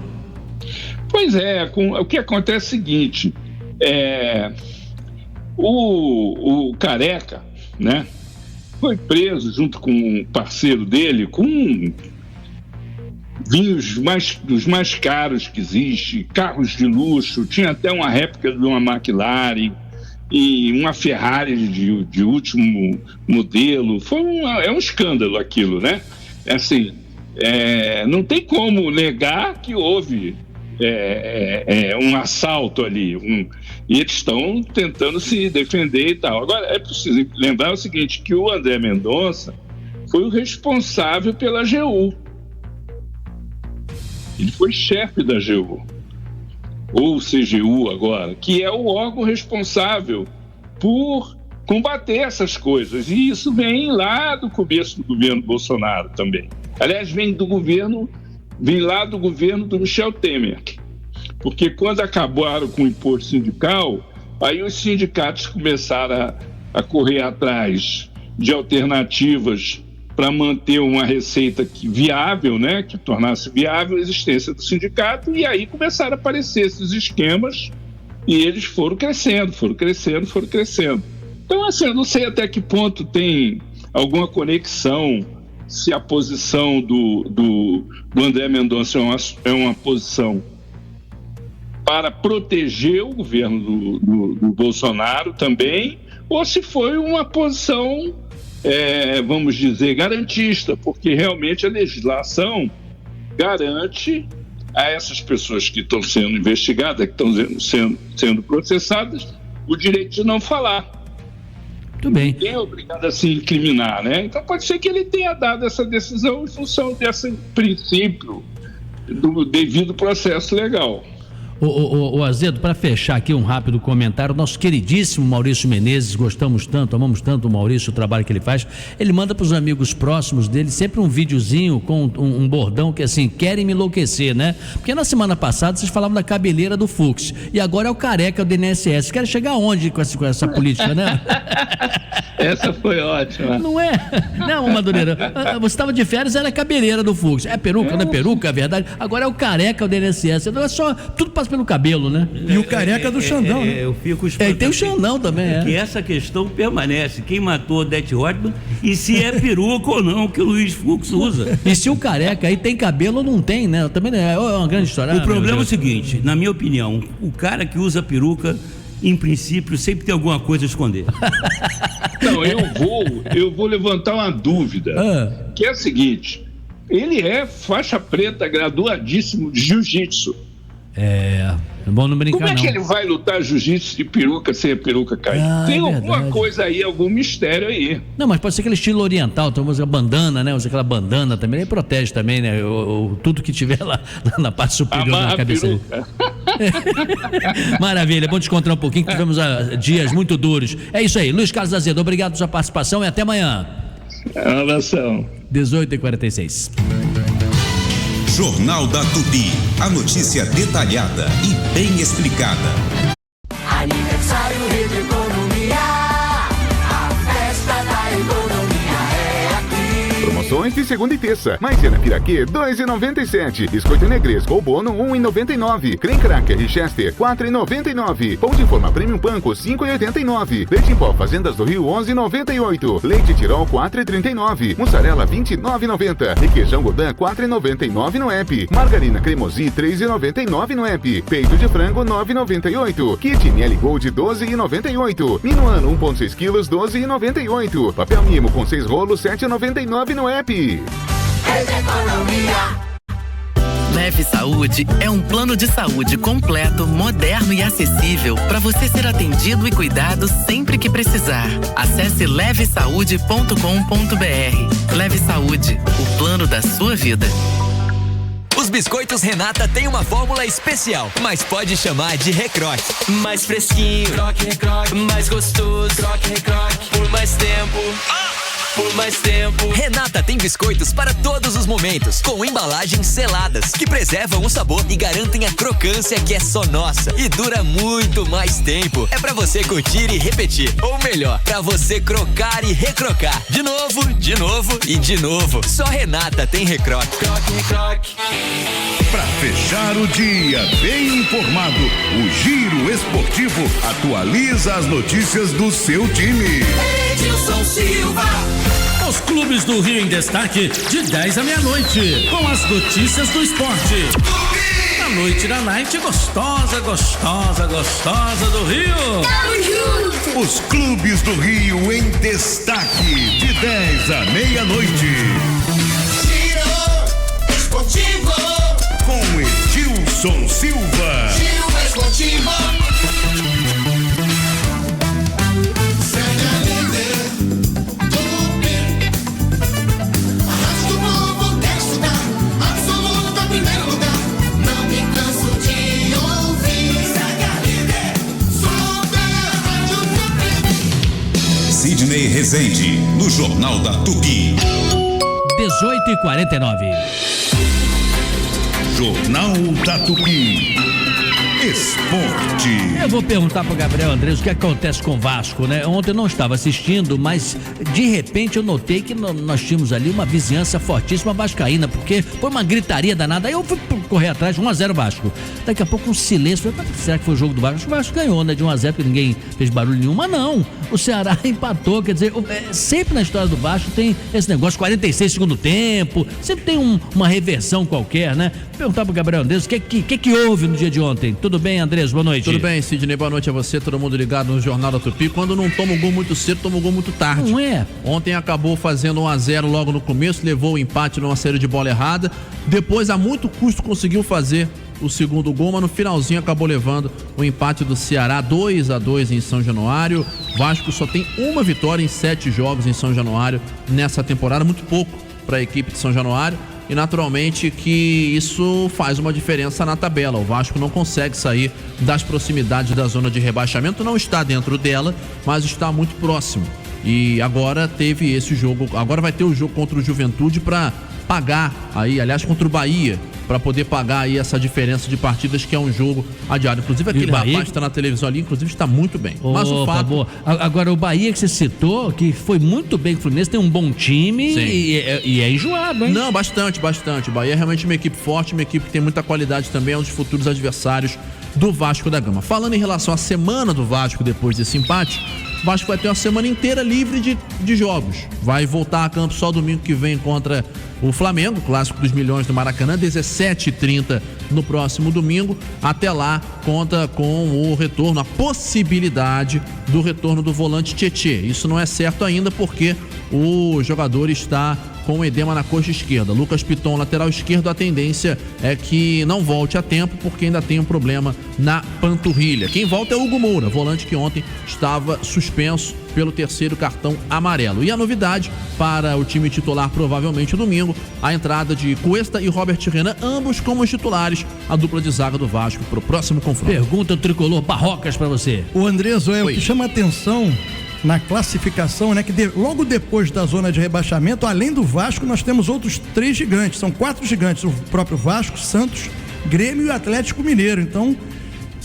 Speaker 13: Pois é, o que acontece é o seguinte, o careca, né, foi preso junto com um parceiro dele com vinhos dos mais caros que existe, carros de luxo, tinha até uma réplica de uma McLaren e uma Ferrari de último modelo. É um escândalo aquilo, né? Assim, não tem como negar que houve um assalto ali, e eles estão tentando se defender e tal. Agora, é preciso lembrar o seguinte, que o André Mendonça foi o responsável pela AGU. Ele foi chefe da AGU, ou CGU agora, que é o órgão responsável por combater essas coisas. E isso vem lá do começo do governo Bolsonaro também. Aliás, vem lá do governo do Michel Temer. Porque quando acabaram com o imposto sindical, aí os sindicatos começaram a correr atrás de alternativas para manter uma receita viável, né, que tornasse viável a existência do sindicato, e aí começaram a aparecer esses esquemas e eles foram crescendo. Então, assim, eu não sei até que ponto tem alguma conexão, se a posição do André Mendonça é uma posição para proteger o governo do Bolsonaro também, ou se foi uma posição, vamos dizer, garantista, porque realmente a legislação garante a essas pessoas que estão sendo investigadas, que estão sendo processadas, o direito de não falar.
Speaker 1: Muito bem.
Speaker 13: Ninguém é obrigado a se incriminar, né? Então pode ser que ele tenha dado essa decisão em função desse princípio do devido processo legal.
Speaker 1: O Azedo, para fechar aqui um rápido comentário, nosso queridíssimo Maurício Menezes, gostamos tanto, amamos tanto o Maurício, o trabalho que ele faz, ele manda para os amigos próximos dele sempre um videozinho com um bordão que assim, querem me enlouquecer, né? Porque na semana passada vocês falavam da cabeleira do Fux, e agora é o careca do INSS. Querem chegar aonde com essa política, né?
Speaker 13: Essa foi ótima.
Speaker 1: Não é? Não, Madureira, você estava de férias, era a cabeleira do Fux. É peruca, não é peruca, é verdade. Agora é o careca do INSS. Então é só, tudo passa pelo cabelo, né?
Speaker 6: E o careca do Xandão, né?
Speaker 7: Eu fico espantado.
Speaker 1: E tem o Xandão também,
Speaker 7: que essa questão permanece. Quem matou Odete Roitman e se é peruca ou não que o Luiz Fux usa.
Speaker 1: E se o careca aí tem cabelo ou não tem, né? Também é uma grande história.
Speaker 7: O problema é o seguinte, na minha opinião, o cara que usa peruca, em princípio, sempre tem alguma coisa a esconder.
Speaker 13: Não, eu vou levantar uma dúvida, que é a seguinte: ele é faixa preta graduadíssimo de jiu-jitsu.
Speaker 1: Bom não brincar.
Speaker 13: Como é que ele vai lutar jiu-jitsu de peruca sem a peruca cair? Tem alguma coisa aí, algum mistério aí.
Speaker 1: Não, mas pode ser aquele estilo oriental, então usa bandana, né? Usa aquela bandana também, ele protege também, né? Tudo que tiver lá na parte superior da cabeça. Maravilha, bom te encontrar um pouquinho, que tivemos dias muito duros. É isso aí, Luiz Carlos Azedo, obrigado pela sua participação e até amanhã.
Speaker 13: Um abração.
Speaker 1: 18h46.
Speaker 2: Jornal da Tupi. A notícia detalhada e bem explicada.
Speaker 9: Aniversário Rede Globo.
Speaker 11: promoções de segunda e terça. Maisena Piraquê, R$ 2,97. Biscoito Negresco ou Bono, R$ 1,99. Creme Cracker Richester, R$ 4,99. Pão de forma Premium Panko, R$ 5,89. Leite em pó Fazendas do Rio, R$ 11,98. Leite Tirol, R$ 4,39. Mussarela, R$ 29,90. Requeijão Godin, R$ 4,99 no app. Margarina Cremosi, R$ 3,99 no app. Peito de frango, R$ 9,98. Kit Miele Gold, R$ 12,98. Minuano, 1,6 quilos, R$ 12,98. Papel Mimo com 6 rolos, R$ 7,99 no app.
Speaker 25: Leve Saúde é um plano de saúde completo, moderno e acessível para você ser atendido e cuidado sempre que precisar. Acesse levesaude.com.br. Leve Saúde, o plano da sua vida.
Speaker 3: Os biscoitos Renata tem uma fórmula especial, mas pode chamar de recroque. Mais fresquinho, croque, recroque. Mais gostoso, croque, recroque. Por mais tempo. Por mais tempo. Renata tem biscoitos para todos os momentos, com embalagens seladas, que preservam o sabor e garantem a crocância que é só nossa e dura muito mais tempo. É pra você curtir e repetir, ou melhor, pra você crocar e recrocar. De novo e de novo. Só Renata tem recroque. Croque, recroque.
Speaker 5: Pra fechar o dia bem informado, o Giro Esportivo atualiza as notícias do seu time.
Speaker 9: Edilson Silva.
Speaker 1: Os clubes do Rio em destaque de 10 à meia-noite, com as notícias do esporte. A noite da Night gostosa, gostosa, gostosa do Rio.
Speaker 5: Os clubes do Rio em destaque de 10 à meia-noite.
Speaker 9: Giro Esportivo.
Speaker 5: Com Edilson Silva.
Speaker 9: Giro Esportivo.
Speaker 2: Sidney Rezende, no Jornal da Tupi.
Speaker 1: 18h49.
Speaker 5: Jornal da Tupi. Esporte.
Speaker 1: Eu vou perguntar pro Gabriel Andrés o que acontece com o Vasco, né? Ontem eu não estava assistindo, mas de repente eu notei que nós tínhamos ali uma vizinhança fortíssima vascaína, porque foi uma gritaria danada. Aí eu fui correr atrás, 1-0 Vasco. Daqui a pouco um silêncio. Falei, será que foi o jogo do Vasco? Acho que o Vasco ganhou, né? De 1-0, porque ninguém fez barulho nenhum. Mas não, o Ceará empatou. Quer dizer, sempre na história do Vasco tem esse negócio, 46 segundo tempo, sempre tem uma reversão qualquer, né? Vou perguntar pro Gabriel Andrés o que houve no dia de ontem. Tudo bem, Andrés? Boa noite.
Speaker 14: Tudo bem, Sidney, boa noite a você, todo mundo ligado no Jornal da Tupi. Quando não toma o gol muito cedo, toma o gol muito tarde.
Speaker 1: Não é?
Speaker 14: Ontem acabou fazendo 1-0 logo no começo, levou o empate numa série de bola errada. Depois, a muito custo, conseguiu fazer o segundo gol, mas no finalzinho acabou levando o empate do Ceará, 2-2 em São Januário. Vasco só tem uma vitória em 7 jogos em São Januário nessa temporada, muito pouco para a equipe de São Januário. E naturalmente que isso faz uma diferença na tabela. O Vasco não consegue sair das proximidades da zona de rebaixamento, não está dentro dela, mas está muito próximo. E agora teve esse jogo, agora vai ter o jogo contra o Juventude para pagar aí, aliás, contra o Bahia, para poder pagar aí essa diferença de partidas, que é um jogo adiado. Inclusive aquele rapaz que está na televisão ali, inclusive está muito bem. Mas o fato...
Speaker 1: Boa. Agora o Bahia que você citou, que foi muito bem com o Fluminense, tem um bom time e é enjoado, hein?
Speaker 14: Não, bastante. O Bahia é realmente uma equipe forte, uma equipe que tem muita qualidade também, é um dos futuros adversários do Vasco da Gama. Falando em relação à semana do Vasco depois desse empate, o Vasco vai ter uma semana inteira livre de jogos. Vai voltar a campo só domingo que vem contra o Flamengo, clássico dos milhões do Maracanã, 17h30 no próximo domingo. Até lá, conta com o retorno, a possibilidade do retorno do volante Tietê. Isso não é certo ainda porque o jogador está com edema na coxa esquerda. Lucas Piton, lateral esquerdo, a tendência é que não volte a tempo porque ainda tem um problema na panturrilha. Quem volta é o Hugo Moura, volante que ontem estava suspenso pelo 3º cartão amarelo. E a novidade para o time titular, provavelmente domingo, a entrada de Cuesta e Robert Renan, ambos como os titulares, a dupla de zaga do Vasco para o próximo confronto.
Speaker 1: Pergunta o tricolor Barrocas para você.
Speaker 6: O Andrés, o que chama atenção na classificação, né, que logo depois da zona de rebaixamento, além do Vasco, nós temos outros 3 gigantes, são 4 gigantes, o próprio Vasco, Santos, Grêmio e Atlético Mineiro. Então,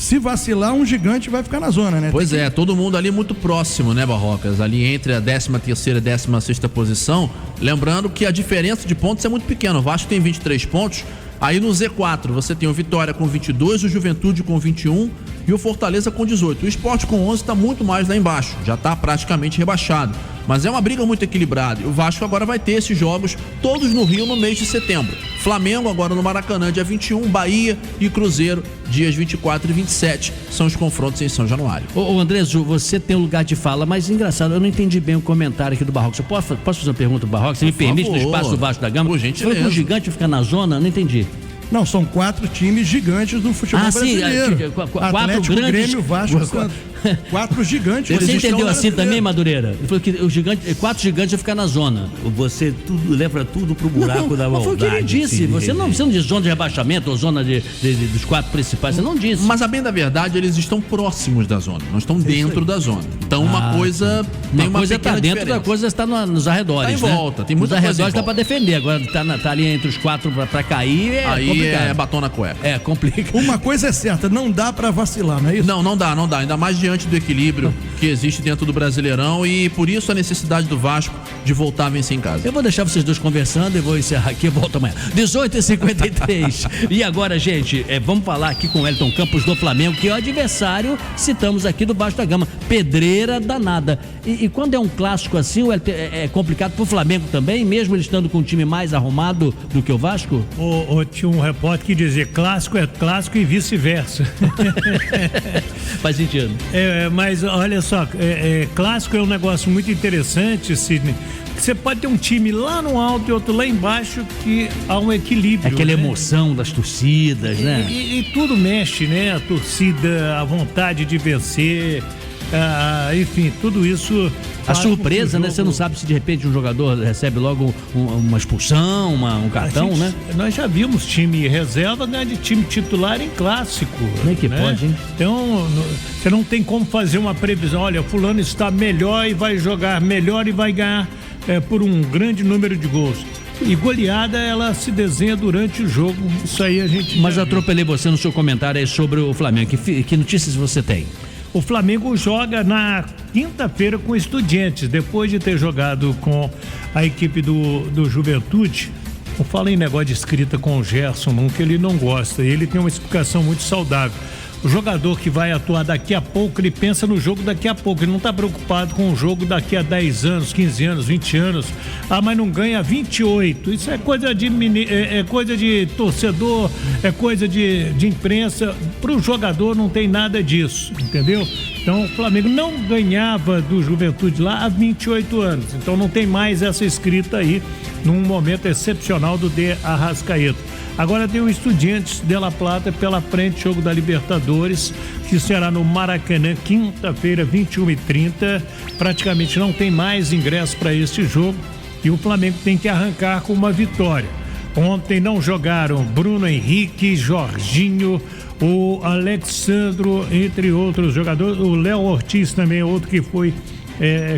Speaker 6: Se vacilar, um gigante vai ficar na zona, né?
Speaker 14: Pois é, todo mundo ali muito próximo, né, Barrocas? Ali entre a 13ª e 16ª posição. Lembrando que a diferença de pontos é muito pequena. O Vasco tem 23 pontos. Aí no Z4 você tem o Vitória com 22, o Juventude com 21 e o Fortaleza com 18. O Sport com 11 está muito mais lá embaixo, já está praticamente rebaixado. Mas é uma briga muito equilibrada. E o Vasco agora vai ter esses jogos todos no Rio no mês de setembro. Flamengo agora no Maracanã, dia 21, Bahia e Cruzeiro, dias 24 e 27. São os confrontos em São Januário.
Speaker 1: Ô Andrezu, você tem um lugar de fala, mas engraçado, eu não entendi bem o comentário aqui do Barrocas. Eu posso fazer uma pergunta do Barrocas? Você me permite no espaço do Vasco da Gama?
Speaker 14: Por gentileza.
Speaker 1: Foi pro gigante ficar na zona? Eu não entendi.
Speaker 6: Não, são 4 times gigantes do futebol brasileiro.
Speaker 1: Sim, 4
Speaker 6: Atlético,
Speaker 1: grandes.
Speaker 6: Grêmio, Vasco, Santos. 4 gigantes.
Speaker 1: Você entendeu assim também, Madureira? Ele falou que 4 gigantes vão ficar na zona.
Speaker 7: Você leva tudo pro buraco da maldade.
Speaker 1: Foi o que ele disse. Você não diz zona de rebaixamento ou zona dos 4 principais. Você não disse.
Speaker 14: Mas a bem da verdade, eles estão próximos da zona. Não estão dentro da zona. Então uma coisa tem uma
Speaker 1: coisa está dentro
Speaker 14: diferença.
Speaker 1: Da coisa está nos arredores.
Speaker 14: Está em volta. Tem muita
Speaker 1: nos
Speaker 14: coisa
Speaker 1: arredores está para defender. Agora tá ali entre os 4 para cair.
Speaker 14: Aí
Speaker 1: complicado.
Speaker 14: É batom na cueca.
Speaker 1: É, complica.
Speaker 6: Uma coisa é certa, não dá para vacilar, não é isso?
Speaker 14: Não dá. Ainda mais diante do equilíbrio que existe dentro do Brasileirão e por isso a necessidade do Vasco de voltar a vencer em casa.
Speaker 1: Eu vou deixar vocês dois conversando e vou encerrar aqui e volto amanhã. 18h53. E agora, gente, vamos falar aqui com o Wellington Campos do Flamengo, que é o adversário, citamos aqui, do Vasco da Gama. Pedreira danada. E quando é um clássico assim, é complicado pro Flamengo também, mesmo ele estando com um time mais arrumado do que o Vasco?
Speaker 15: Tinha um repórter que dizia clássico é clássico e vice-versa.
Speaker 1: Faz sentido.
Speaker 15: Mas olha só, clássico é um negócio muito interessante, Sidney. Você pode ter um time lá no alto e outro lá embaixo que há um equilíbrio.
Speaker 1: Aquela emoção das torcidas, né?
Speaker 15: E tudo mexe, né? A torcida, a vontade de vencer, enfim, tudo isso.
Speaker 1: A surpresa, né? Você não sabe se de repente um jogador recebe logo uma expulsão, um cartão, né?
Speaker 15: Nós já vimos time reserva ganhar de time titular em clássico.
Speaker 1: Como é que pode, hein?
Speaker 15: Então, você não tem como fazer uma previsão. Olha, fulano está melhor e vai jogar melhor e vai ganhar por um grande número de gols. E goleada, ela se desenha durante o jogo. Isso aí a gente...
Speaker 1: Mas eu atropelei você no seu comentário aí sobre o Flamengo. Que notícias você tem?
Speaker 15: O Flamengo joga na quinta-feira com Estudiantes, depois de ter jogado com a equipe do Juventude. Não fala em negócio de escrita com o Gerson, não, que ele não gosta. Ele tem uma explicação muito saudável. O jogador que vai atuar daqui a pouco, ele pensa no jogo daqui a pouco. Ele não está preocupado com o jogo daqui a 10 anos, 15 anos, 20 anos. Mas não ganha 28. Isso é coisa de torcedor, é coisa de imprensa. Para o jogador não tem nada disso, entendeu? Então o Flamengo não ganhava do Juventude lá há 28 anos. Então não tem mais essa escrita aí num momento excepcional do De Arrascaeta. Agora tem o Estudiantes de La Plata pela frente, jogo da Libertadores, que será no Maracanã, quinta-feira, 21h30. Praticamente não tem mais ingresso para este jogo e o Flamengo tem que arrancar com uma vitória. Ontem não jogaram Bruno Henrique, Jorginho, o Alexandro, entre outros jogadores. O Léo Ortiz também é outro que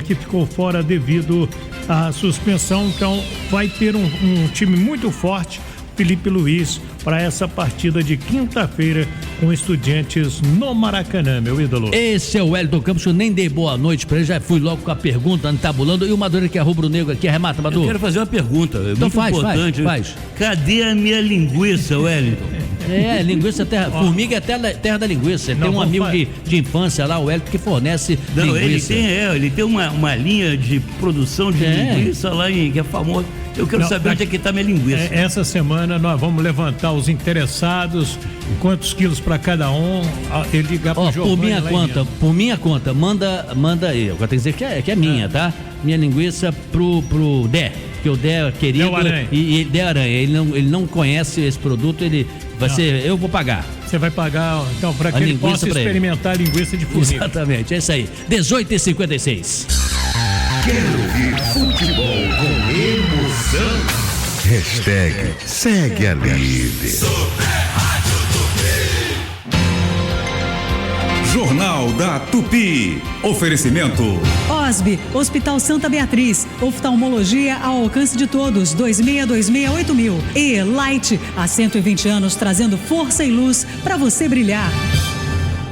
Speaker 15: que ficou fora devido à suspensão. Então vai ter um time muito forte, Felipe Luiz, para essa partida de quinta-feira com Estudiantes no Maracanã, meu ídolo.
Speaker 1: Esse é o Wellington Campos, eu nem dei boa noite para ele, já fui logo com a pergunta, antabulando. E o Madureira, que é rubro-negro aqui, arremata, Madu.
Speaker 7: Eu quero fazer uma pergunta, então muito importante.
Speaker 1: Faz.
Speaker 7: Cadê a minha linguiça, Wellington?
Speaker 1: Linguiça terra. Formiga é terra da linguiça. Tem um amigo de infância lá, o Wellington, que fornece linguiça.
Speaker 7: Ele tem uma linha de produção de linguiça lá que é famosa. Eu quero saber onde é que está minha linguiça.
Speaker 15: Essa semana nós vamos levantar os interessados, quantos quilos para cada um, ele ligar pro Giovanni.
Speaker 1: Por minha conta, manda aí. Agora tem que dizer que é minha, tá? Minha linguiça pro Dé, que o Dé é querido. E Dé Aranha. Ele não conhece esse produto, ele vai ser. Eu vou pagar.
Speaker 15: Você vai pagar, então, para que ele possa experimentar a linguiça de formiga.
Speaker 1: Exatamente, é isso aí. 18h56.
Speaker 5: Quero ouvir futebol com emoção. #segue a líder.
Speaker 19: Jornal da Tupi. Oferecimento.
Speaker 10: OSB, Hospital Santa Beatriz. Oftalmologia ao alcance de todos. 26268000. E Light, há 120 anos trazendo força e luz para você brilhar.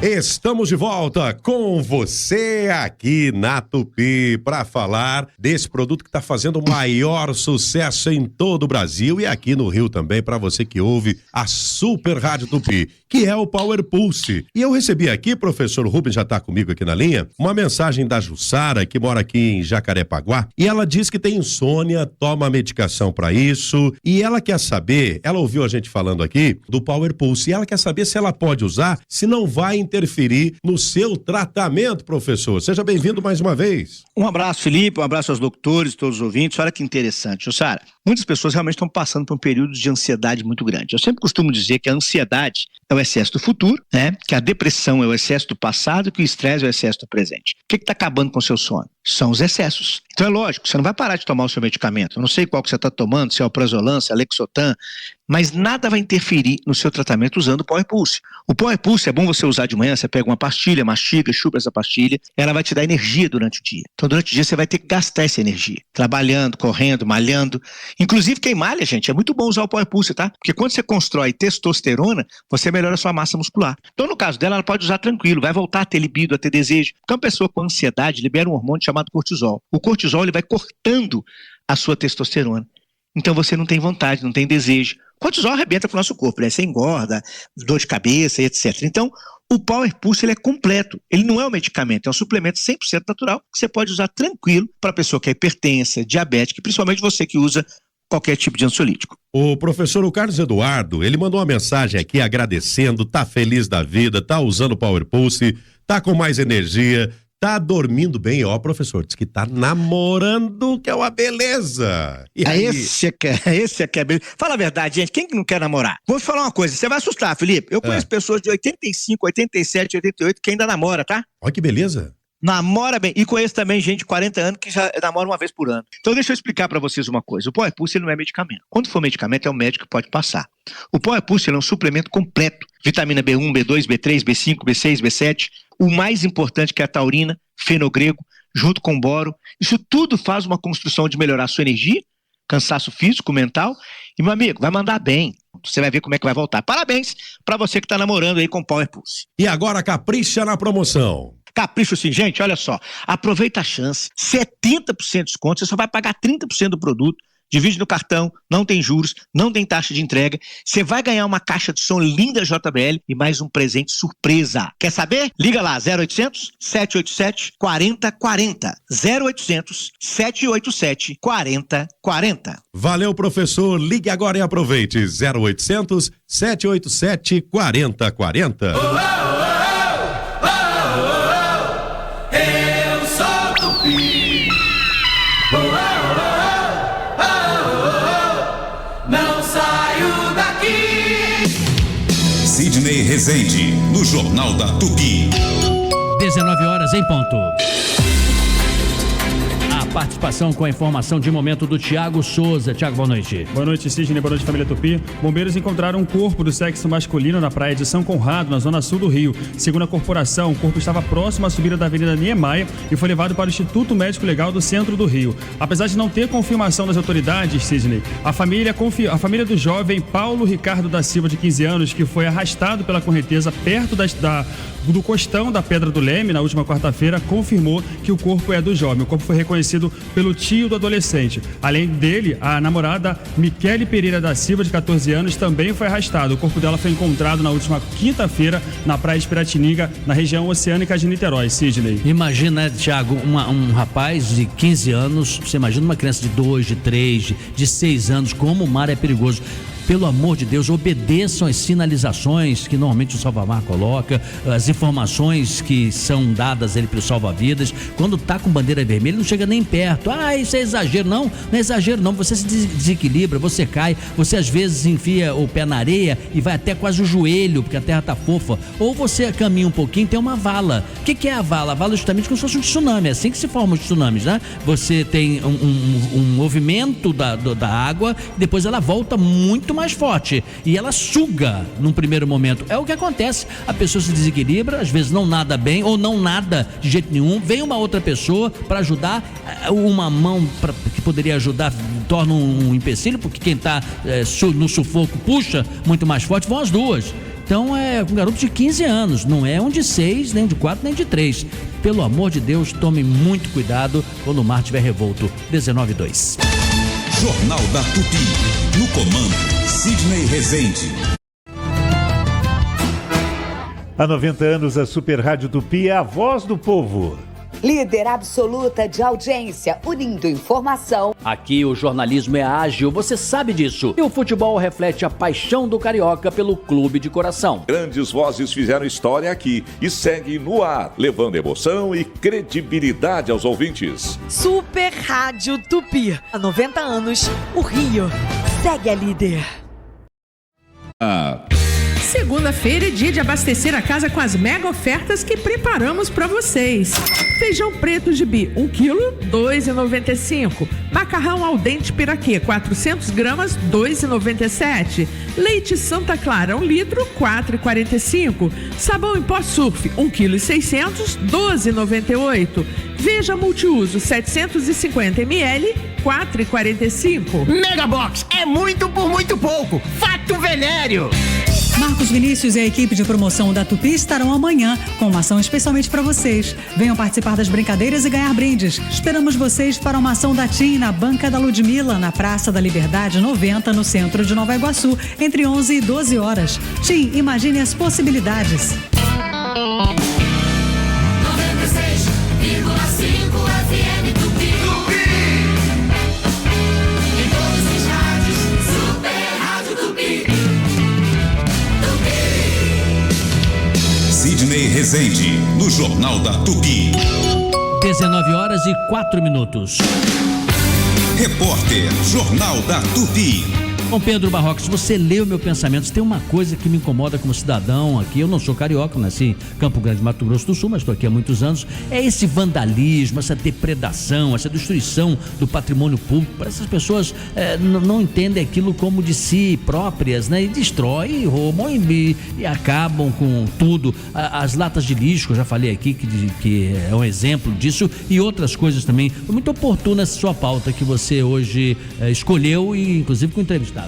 Speaker 4: Estamos de volta com você aqui na Tupi para falar desse produto que está fazendo o maior sucesso em todo o Brasil e aqui no Rio também, para você que ouve a Super Rádio Tupi, que é o Power Pulse. E eu recebi aqui, professor Rubens já está comigo aqui na linha, uma mensagem da Jussara, que mora aqui em Jacarepaguá, e ela diz que tem insônia, toma medicação para isso, e ela quer saber, ela ouviu a gente falando aqui do Power Pulse, e ela quer saber se ela pode usar, se não vai interferir no seu tratamento, professor. Seja bem-vindo mais uma vez.
Speaker 8: Um abraço, Felipe, um abraço aos doutores, todos os ouvintes. Olha que interessante, Jussara. Muitas pessoas realmente estão passando por um período de ansiedade muito grande. Eu sempre costumo dizer que a ansiedade é o excesso do futuro, né? Que a depressão é o excesso do passado e que o estresse é o excesso do presente. O que está acabando com o seu sono? São os excessos. Então é lógico, você não vai parar de tomar o seu medicamento. Eu não sei qual que você está tomando, se é o Prazolam, se é o Lexotan, mas nada vai interferir no seu tratamento usando o Power Pulse. O Power Pulse é bom você usar de manhã, você pega uma pastilha, mastiga, chupa essa pastilha, ela vai te dar energia durante o dia. Então durante o dia você vai ter que gastar essa energia, trabalhando, correndo, malhando. Inclusive quem malha, gente, é muito bom usar o Power Pulse, tá? Porque quando você constrói testosterona, você melhora a sua massa muscular. Então no caso dela, ela pode usar tranquilo, vai voltar a ter libido, a ter desejo. Porque uma pessoa com ansiedade libera um hormônio chamado cortisol. O cortisol ele vai cortando a sua testosterona. Então você não tem vontade, não tem desejo. O cortisol arrebenta para o nosso corpo, né? Você engorda, dor de cabeça e etc. Então, o Power Pulse ele é completo. Ele não é um medicamento, é um suplemento 100% natural que você pode usar tranquilo para a pessoa que é hipertensa, diabética, e principalmente você que usa qualquer tipo de ansiolítico.
Speaker 4: O professor o Carlos Eduardo, ele mandou uma mensagem aqui agradecendo, tá feliz da vida, tá usando o Power Pulse, tá com mais energia, tá dormindo bem, ó, professor, diz que tá namorando, que é uma beleza. E aí?
Speaker 8: Esse é que é beleza. Fala a verdade, gente, quem que não quer namorar? Vou te falar uma coisa, você vai assustar, Felipe. Eu conheço pessoas de 85, 87, 88 que ainda namora, tá?
Speaker 4: Olha que beleza.
Speaker 8: Namora bem. E conheço também gente de 40 anos que já namora uma vez por ano. Então deixa eu explicar pra vocês uma coisa. O Power Pulse ele não é medicamento. Quando for medicamento, é o médico que pode passar. O Power Pulse ele é um suplemento completo. Vitamina B1, B2, B3, B5, B6, B7. O mais importante que é a taurina, fenogrego, junto com boro. Isso tudo faz uma construção de melhorar a sua energia, cansaço físico, mental. E, meu amigo, vai mandar bem. Você vai ver como é que vai voltar. Parabéns pra você que tá namorando aí com o Power Pulse.
Speaker 4: E agora capricha na promoção.
Speaker 8: Capricho sim, gente, olha só, aproveita a chance, 70% de desconto, você só vai pagar 30% do produto, divide no cartão, não tem juros, não tem taxa de entrega, você vai ganhar uma caixa de som linda JBL e mais um presente surpresa. Quer saber? Liga lá, 0800 787 4040, 0800 787 4040.
Speaker 4: Valeu, professor, ligue agora e aproveite, 0800 787 4040.
Speaker 9: Eu sou Tupi. Não saio daqui.
Speaker 19: Sidney Rezende, no Jornal da Tupi.
Speaker 1: 19 horas em ponto. Participação com a informação de momento do Tiago Souza. Tiago, boa noite.
Speaker 20: Boa noite, Sidney. Boa noite, família Tupi. Bombeiros encontraram um corpo do sexo masculino na praia de São Conrado, na zona sul do Rio. Segundo a corporação, o corpo estava próximo à subida da Avenida Niemeyer e foi levado para o Instituto Médico Legal do centro do Rio. Apesar de não ter confirmação das autoridades, Sidney, a família do jovem Paulo Ricardo da Silva, de 15 anos, que foi arrastado pela correnteza perto do costão da Pedra do Leme na última quarta-feira, confirmou que o corpo é do jovem. O corpo foi reconhecido pelo tio do adolescente. Além dele, a namorada Michele Pereira da Silva, de 14 anos, também foi arrastada. O corpo dela foi encontrado na última quinta-feira na praia de Piratininga, na região oceânica de Niterói. Sidney.
Speaker 1: Imagina, Thiago, um rapaz de 15 anos, você imagina uma criança de 2, de 3, de 6 anos, como o mar é perigoso. Pelo amor de Deus, obedeçam as sinalizações que normalmente o salva-mar coloca, as informações que são dadas ele para o salva-vidas. Quando tá com bandeira vermelha, não chega nem perto. Ah, isso é exagero. Não é exagero não. Você se desequilibra, você cai, você às vezes enfia o pé na areia e vai até quase o joelho, porque a terra tá fofa. Ou você caminha um pouquinho, tem uma vala. O que é a vala? A vala é justamente como se fosse um tsunami, é assim que se formam os tsunamis, né? Você tem um movimento da água, depois ela volta muito mais forte e ela suga num primeiro momento. É o que acontece, a pessoa se desequilibra, às vezes não nada bem ou não nada de jeito nenhum, vem uma outra pessoa para ajudar, uma mão que poderia ajudar torna um empecilho, porque quem está no sufoco puxa muito mais forte, vão as duas. Então é um garoto de 15 anos, não é um de 6, nem de 4, nem de 3. Pelo amor de Deus, tome muito cuidado quando o mar estiver revolto. 19:02.
Speaker 19: Jornal da Tupi. No comando, Sidney Rezende.
Speaker 12: Há 90 anos, a Super Rádio Tupi é a voz do povo.
Speaker 21: Líder absoluta de audiência, unindo informação.
Speaker 1: Aqui o jornalismo é ágil, você sabe disso. E o futebol reflete a paixão do carioca pelo clube de coração.
Speaker 22: Grandes vozes fizeram história aqui e seguem no ar, levando emoção e credibilidade aos ouvintes.
Speaker 21: Super Rádio Tupi. Há 90 anos, o Rio segue a líder.
Speaker 16: Segunda-feira é dia de abastecer a casa com as mega ofertas que preparamos para vocês. Feijão preto gibi, 1 kg, R$ 2,95. Macarrão al dente piraquê, 400 gramas, R$ 2,97. Leite Santa Clara, 1 litro, R$ 4,45. Sabão em pó surf, 1,6 kg, R$ 12,98. Veja multiuso, 750 ml, R$ 4,45.
Speaker 17: Megabox é muito por muito pouco. Fato Venério.
Speaker 10: Marcos Vinícius e a equipe de promoção da Tupi estarão amanhã com uma ação especialmente para vocês. Venham participar das brincadeiras e ganhar brindes. Esperamos vocês para uma ação da TIM na Banca da Ludmilla, na Praça da Liberdade 90, no centro de Nova Iguaçu, entre 11 e 12 horas. TIM, imagine as possibilidades.
Speaker 9: 96,5 FM Tupi. Em todos os rádios, Super Rádio Tupi.
Speaker 19: Sidney Rezende, no Jornal da Tupi.
Speaker 1: 19h04.
Speaker 19: Repórter Jornal da Tupi.
Speaker 1: Bom, Pedro Barroca, se você lê o meu pensamento, se tem uma coisa que me incomoda como cidadão aqui, eu não sou carioca, nasci em Campo Grande, Mato Grosso do Sul, mas estou aqui há muitos anos, é esse vandalismo, essa depredação, essa destruição do patrimônio público. Para essas pessoas não entendem aquilo como de si próprias, né? E destroem, roubam e acabam com tudo. As latas de lixo, que eu já falei aqui, que é um exemplo disso, e outras coisas também. Foi muito oportuna essa sua pauta que você hoje escolheu e inclusive com entrevistado.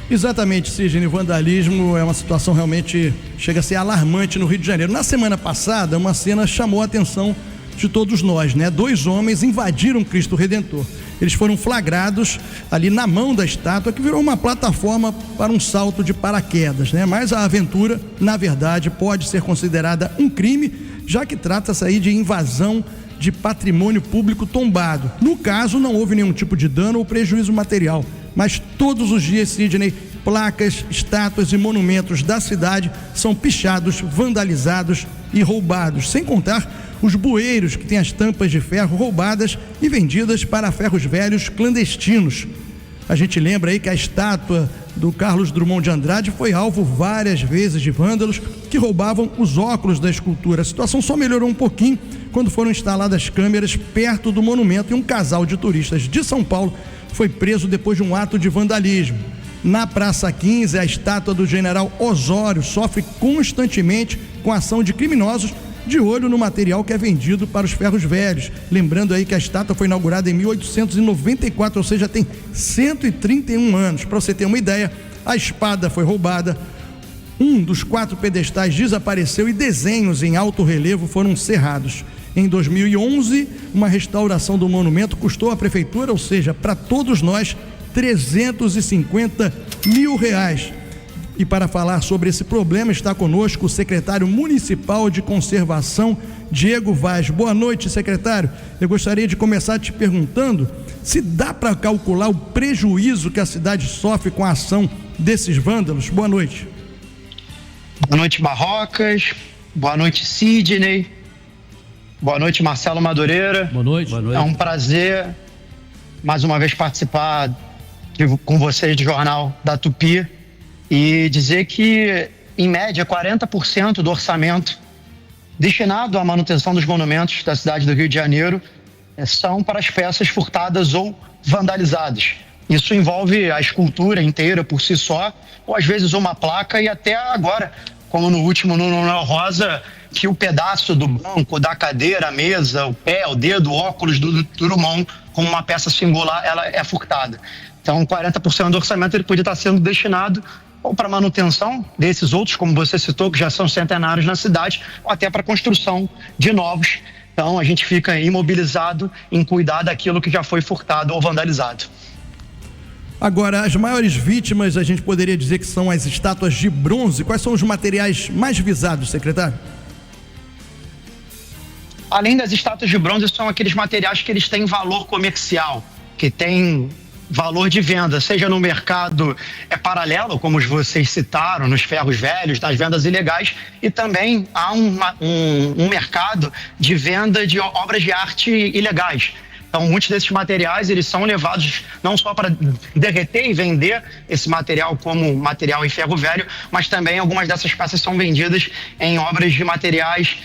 Speaker 6: Exatamente, Sidney. Vandalismo é uma situação realmente chega a ser alarmante no Rio de Janeiro. Na semana passada, uma cena chamou a atenção de todos nós, né? 2 homens invadiram Cristo Redentor. Eles foram flagrados ali na mão da estátua, que virou uma plataforma para um salto de paraquedas, né? Mas a aventura, na verdade, pode ser considerada um crime, já que trata-se aí de invasão de patrimônio público tombado. No caso, não houve nenhum tipo de dano ou prejuízo material. Mas todos os dias, Sidney, placas, estátuas e monumentos da cidade são pichados, vandalizados e roubados, sem contar os bueiros que têm as tampas de ferro roubadas e vendidas para ferros velhos clandestinos. A gente lembra aí que a estátua do Carlos Drummond de Andrade foi alvo várias vezes de vândalos que roubavam os óculos da escultura. A situação só melhorou um pouquinho quando foram instaladas câmeras perto do monumento e um casal de turistas de São Paulo foi preso depois de um ato de vandalismo. Na Praça 15, a estátua do general Osório sofre constantemente com a ação de criminosos de olho no material que é vendido para os ferros velhos. Lembrando aí que a estátua foi inaugurada em 1894, ou seja, tem 131 anos. Para você ter uma ideia, a espada foi roubada, um dos 4 pedestais desapareceu e desenhos em alto relevo foram cerrados. Em 2011, uma restauração do monumento custou à prefeitura, ou seja, para todos nós, R$350 mil. E para falar sobre esse problema está conosco o secretário municipal de conservação, Diego Vaz. Boa noite, secretário. Eu gostaria de começar te perguntando se dá para calcular o prejuízo que a cidade sofre com a ação desses vândalos. Boa noite.
Speaker 23: Boa noite, Barrocas. Boa noite, Sidney. Boa noite, Marcelo Madureira.
Speaker 1: Boa noite.
Speaker 23: É um prazer, mais uma vez, participar com vocês do Jornal da Tupi e dizer que, em média, 40% do orçamento destinado à manutenção dos monumentos da cidade do Rio de Janeiro são para as peças furtadas ou vandalizadas. Isso envolve a escultura inteira por si só, ou às vezes uma placa e até agora, como no último no Noel Rosa, que o pedaço do banco, da cadeira, a mesa, o pé, o dedo, o óculos do Drummond, como uma peça singular, ela é furtada. Então, 40% do orçamento ele podia estar sendo destinado ou para manutenção desses outros, como você citou, que já são centenários na cidade, ou até para construção de novos. Então a gente fica imobilizado em cuidar daquilo que já foi furtado ou vandalizado.
Speaker 6: Agora, as maiores vítimas, a gente poderia dizer que são as estátuas de bronze. Quais são os materiais mais visados, secretário?
Speaker 23: Além das estátuas de bronze, são aqueles materiais que eles têm valor comercial, que têm valor de venda, seja no mercado paralelo, como vocês citaram, nos ferros velhos, nas vendas ilegais, e também há um mercado de venda de obras de arte ilegais. Então, muitos desses materiais, eles são levados não só para derreter e vender esse material como material em ferro velho, mas também algumas dessas peças são vendidas em obras de materiais,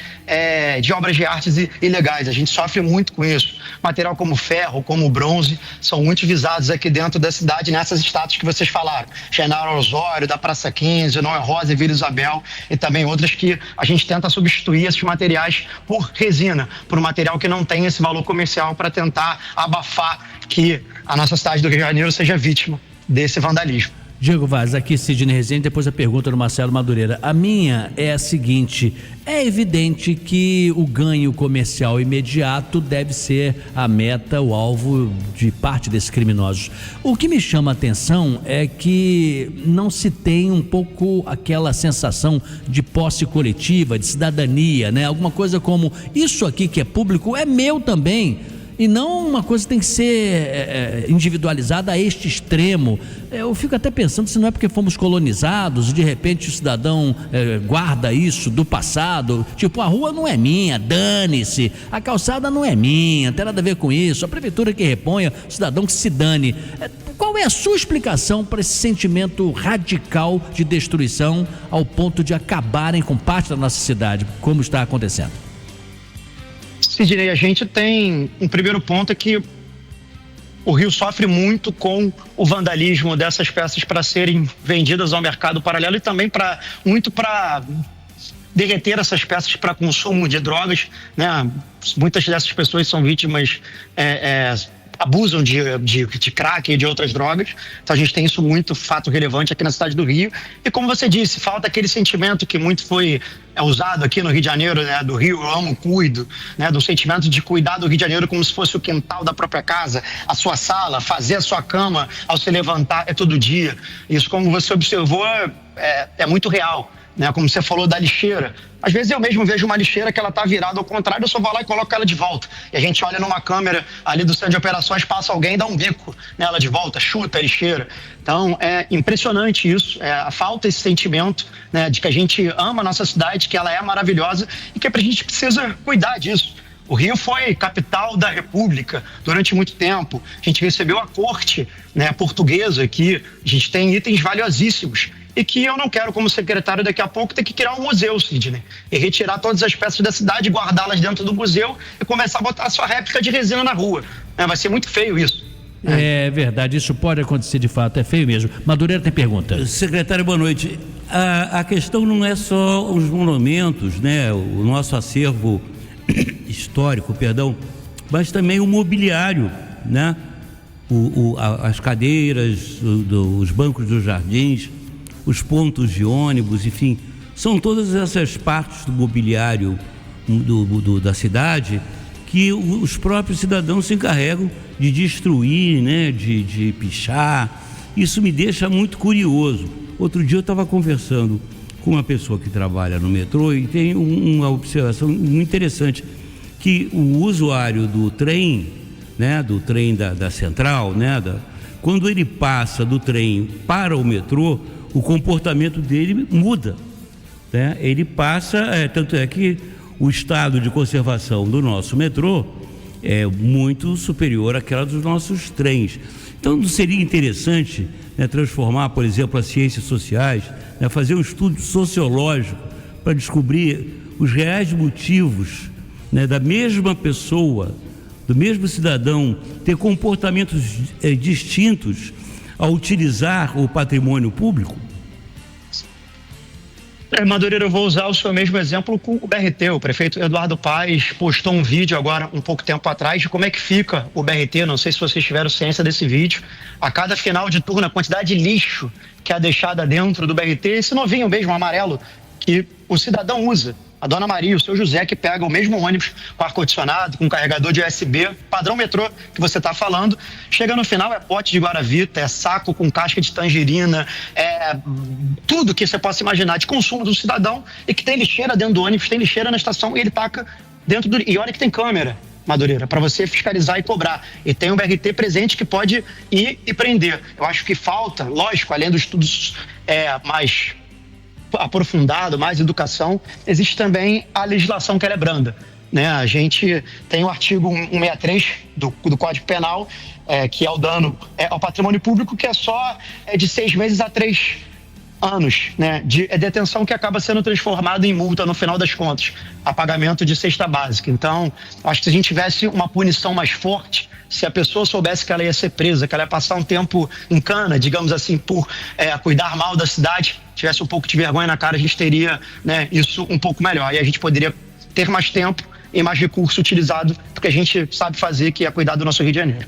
Speaker 23: de obras de artes ilegais. A gente sofre muito com isso. Material como ferro, como bronze, são muito visados aqui dentro da cidade, nessas estátuas que vocês falaram. Genaro Osório, da Praça 15, Noé Rosa e Vila Isabel, e também outras que a gente tenta substituir esses materiais por resina, por um material que não tem esse valor comercial, para tentar abafar que a nossa cidade do Rio de Janeiro seja vítima desse vandalismo.
Speaker 1: Diego Vaz, aqui Sidney Rezende, depois a pergunta do Marcelo Madureira. A minha é a seguinte: é evidente que o ganho comercial imediato deve ser a meta, o alvo de parte desses criminosos. O que me chama a atenção é que não se tem um pouco aquela sensação de posse coletiva, de cidadania, né? Alguma coisa como, isso aqui que é público é meu também. E não uma coisa que tem que ser individualizada a este extremo. Eu fico até pensando se não é porque fomos colonizados e de repente o cidadão guarda isso do passado. Tipo, a rua não é minha, dane-se. A calçada não é minha, não tem nada a ver com isso. A prefeitura que reponha, o cidadão que se dane. Qual é a sua explicação para esse sentimento radical de destruição ao ponto de acabarem com parte da nossa cidade, como está acontecendo?
Speaker 23: Sidney, a gente tem um primeiro ponto, é que o Rio sofre muito com o vandalismo dessas peças para serem vendidas ao mercado paralelo, e também muito para derreter essas peças para consumo de drogas, né? Muitas dessas pessoas são vítimas, abusam de crack e de outras drogas. Então a gente tem isso muito fato relevante aqui na cidade do Rio. E como você disse, falta aquele sentimento que muito foi usado aqui no Rio de Janeiro, né, do Rio eu amo, cuido, né, do sentimento de cuidar do Rio de Janeiro como se fosse o quintal da própria casa, a sua sala, fazer a sua cama ao se levantar todo dia. Isso, como você observou, é muito real, né? Como você falou da lixeira, às vezes eu mesmo vejo uma lixeira que ela tá virada ao contrário, eu só vou lá e coloco ela de volta, e a gente olha numa câmera ali do centro de operações, passa alguém e dá um bico nela de volta, chuta a lixeira. Então é impressionante isso, falta esse sentimento, né, de que a gente ama a nossa cidade, que ela é maravilhosa e que a gente precisa cuidar disso. O Rio foi capital da República durante muito tempo. A gente recebeu a corte, né, portuguesa aqui. A gente tem itens valiosíssimos. E que eu não quero, como secretário, daqui a pouco, ter que criar um museu, Sidney. E retirar todas as peças da cidade, guardá-las dentro do museu e começar a botar a sua réplica de resina na rua. Vai ser muito feio isso.
Speaker 1: É verdade, isso pode acontecer de fato, é feio mesmo. Madureira tem pergunta.
Speaker 7: Secretário, boa noite. A questão não é só os monumentos, né, o nosso acervo histórico, perdão, mas também o mobiliário, né? As cadeiras, os bancos dos jardins, os pontos de ônibus, enfim, são todas essas partes do mobiliário da cidade que os próprios cidadãos se encarregam de destruir, né, de pichar. Isso me deixa muito curioso. Outro dia eu estava conversando com uma pessoa que trabalha no metrô e tem uma observação muito interessante, que o usuário do trem, né, do trem da central, né, quando ele passa do trem para o metrô, o comportamento dele muda, né? Ele passa, tanto é que o estado de conservação do nosso metrô é muito superior àquela dos nossos trens. Então não seria interessante, né, transformar, por exemplo, as ciências sociais, né, fazer um estudo sociológico para descobrir os reais motivos, né, da mesma pessoa, do mesmo cidadão, ter comportamentos distintos ao utilizar o patrimônio público?
Speaker 23: Madureira, eu vou usar o seu mesmo exemplo com o BRT. O prefeito Eduardo Paes postou um vídeo agora, um pouco tempo atrás, de como é que fica o BRT. Não sei se vocês tiveram ciência desse vídeo. A cada final de turno, a quantidade de lixo que é deixada dentro do BRT, esse novinho mesmo, amarelo, que o cidadão usa. A dona Maria, o seu José, que pega o mesmo ônibus com ar-condicionado, com carregador de USB, padrão metrô que você está falando, chega no final, é pote de Guaravita, é saco com casca de tangerina, é tudo que você possa imaginar de consumo do cidadão, e que tem lixeira dentro do ônibus, tem lixeira na estação, e ele taca dentro do... E olha que tem câmera, Madureira, para você fiscalizar e cobrar. E tem um BRT presente que pode ir e prender. Eu acho que falta, lógico, além dos estudos mais aprofundado, mais educação, existe também a legislação que ela é branda, né? A gente tem o artigo 163 do Código Penal, que é o dano ao patrimônio público, que é só de 6 meses a 3 anos, né? De detenção, que acaba sendo transformado em multa no final das contas, a pagamento de cesta básica. Então, acho que se a gente tivesse uma punição mais forte, se a pessoa soubesse que ela ia ser presa, que ela ia passar um tempo em cana, digamos assim, por cuidar mal da cidade, tivesse um pouco de vergonha na cara, a gente teria, né, isso um pouco melhor. E a gente poderia ter mais tempo e mais recurso utilizado do que a gente sabe fazer, que é cuidar do nosso Rio de Janeiro.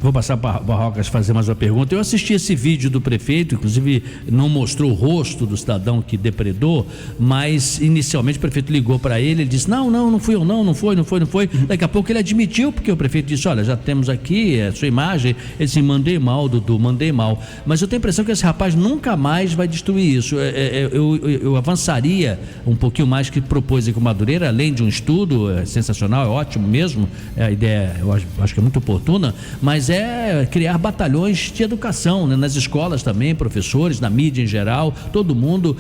Speaker 1: Vou passar para o Barrocas fazer mais uma pergunta. Eu assisti esse vídeo do prefeito, inclusive não mostrou o rosto do cidadão que depredou, mas inicialmente o prefeito ligou para ele disse, não fui eu, não foi. Daqui a pouco ele admitiu, porque o prefeito disse, olha, já temos aqui a sua imagem. Ele disse, mandei mal, Dudu, mandei mal. Mas eu tenho a impressão que esse rapaz nunca mais vai destruir isso. Eu avançaria um pouquinho mais, que propôs aqui o Madureira, além de um estudo sensacional, é ótimo mesmo, a ideia eu acho que é muito oportuna, mas é criar batalhões de educação, né? Nas escolas também, professores, na mídia em geral, todo mundo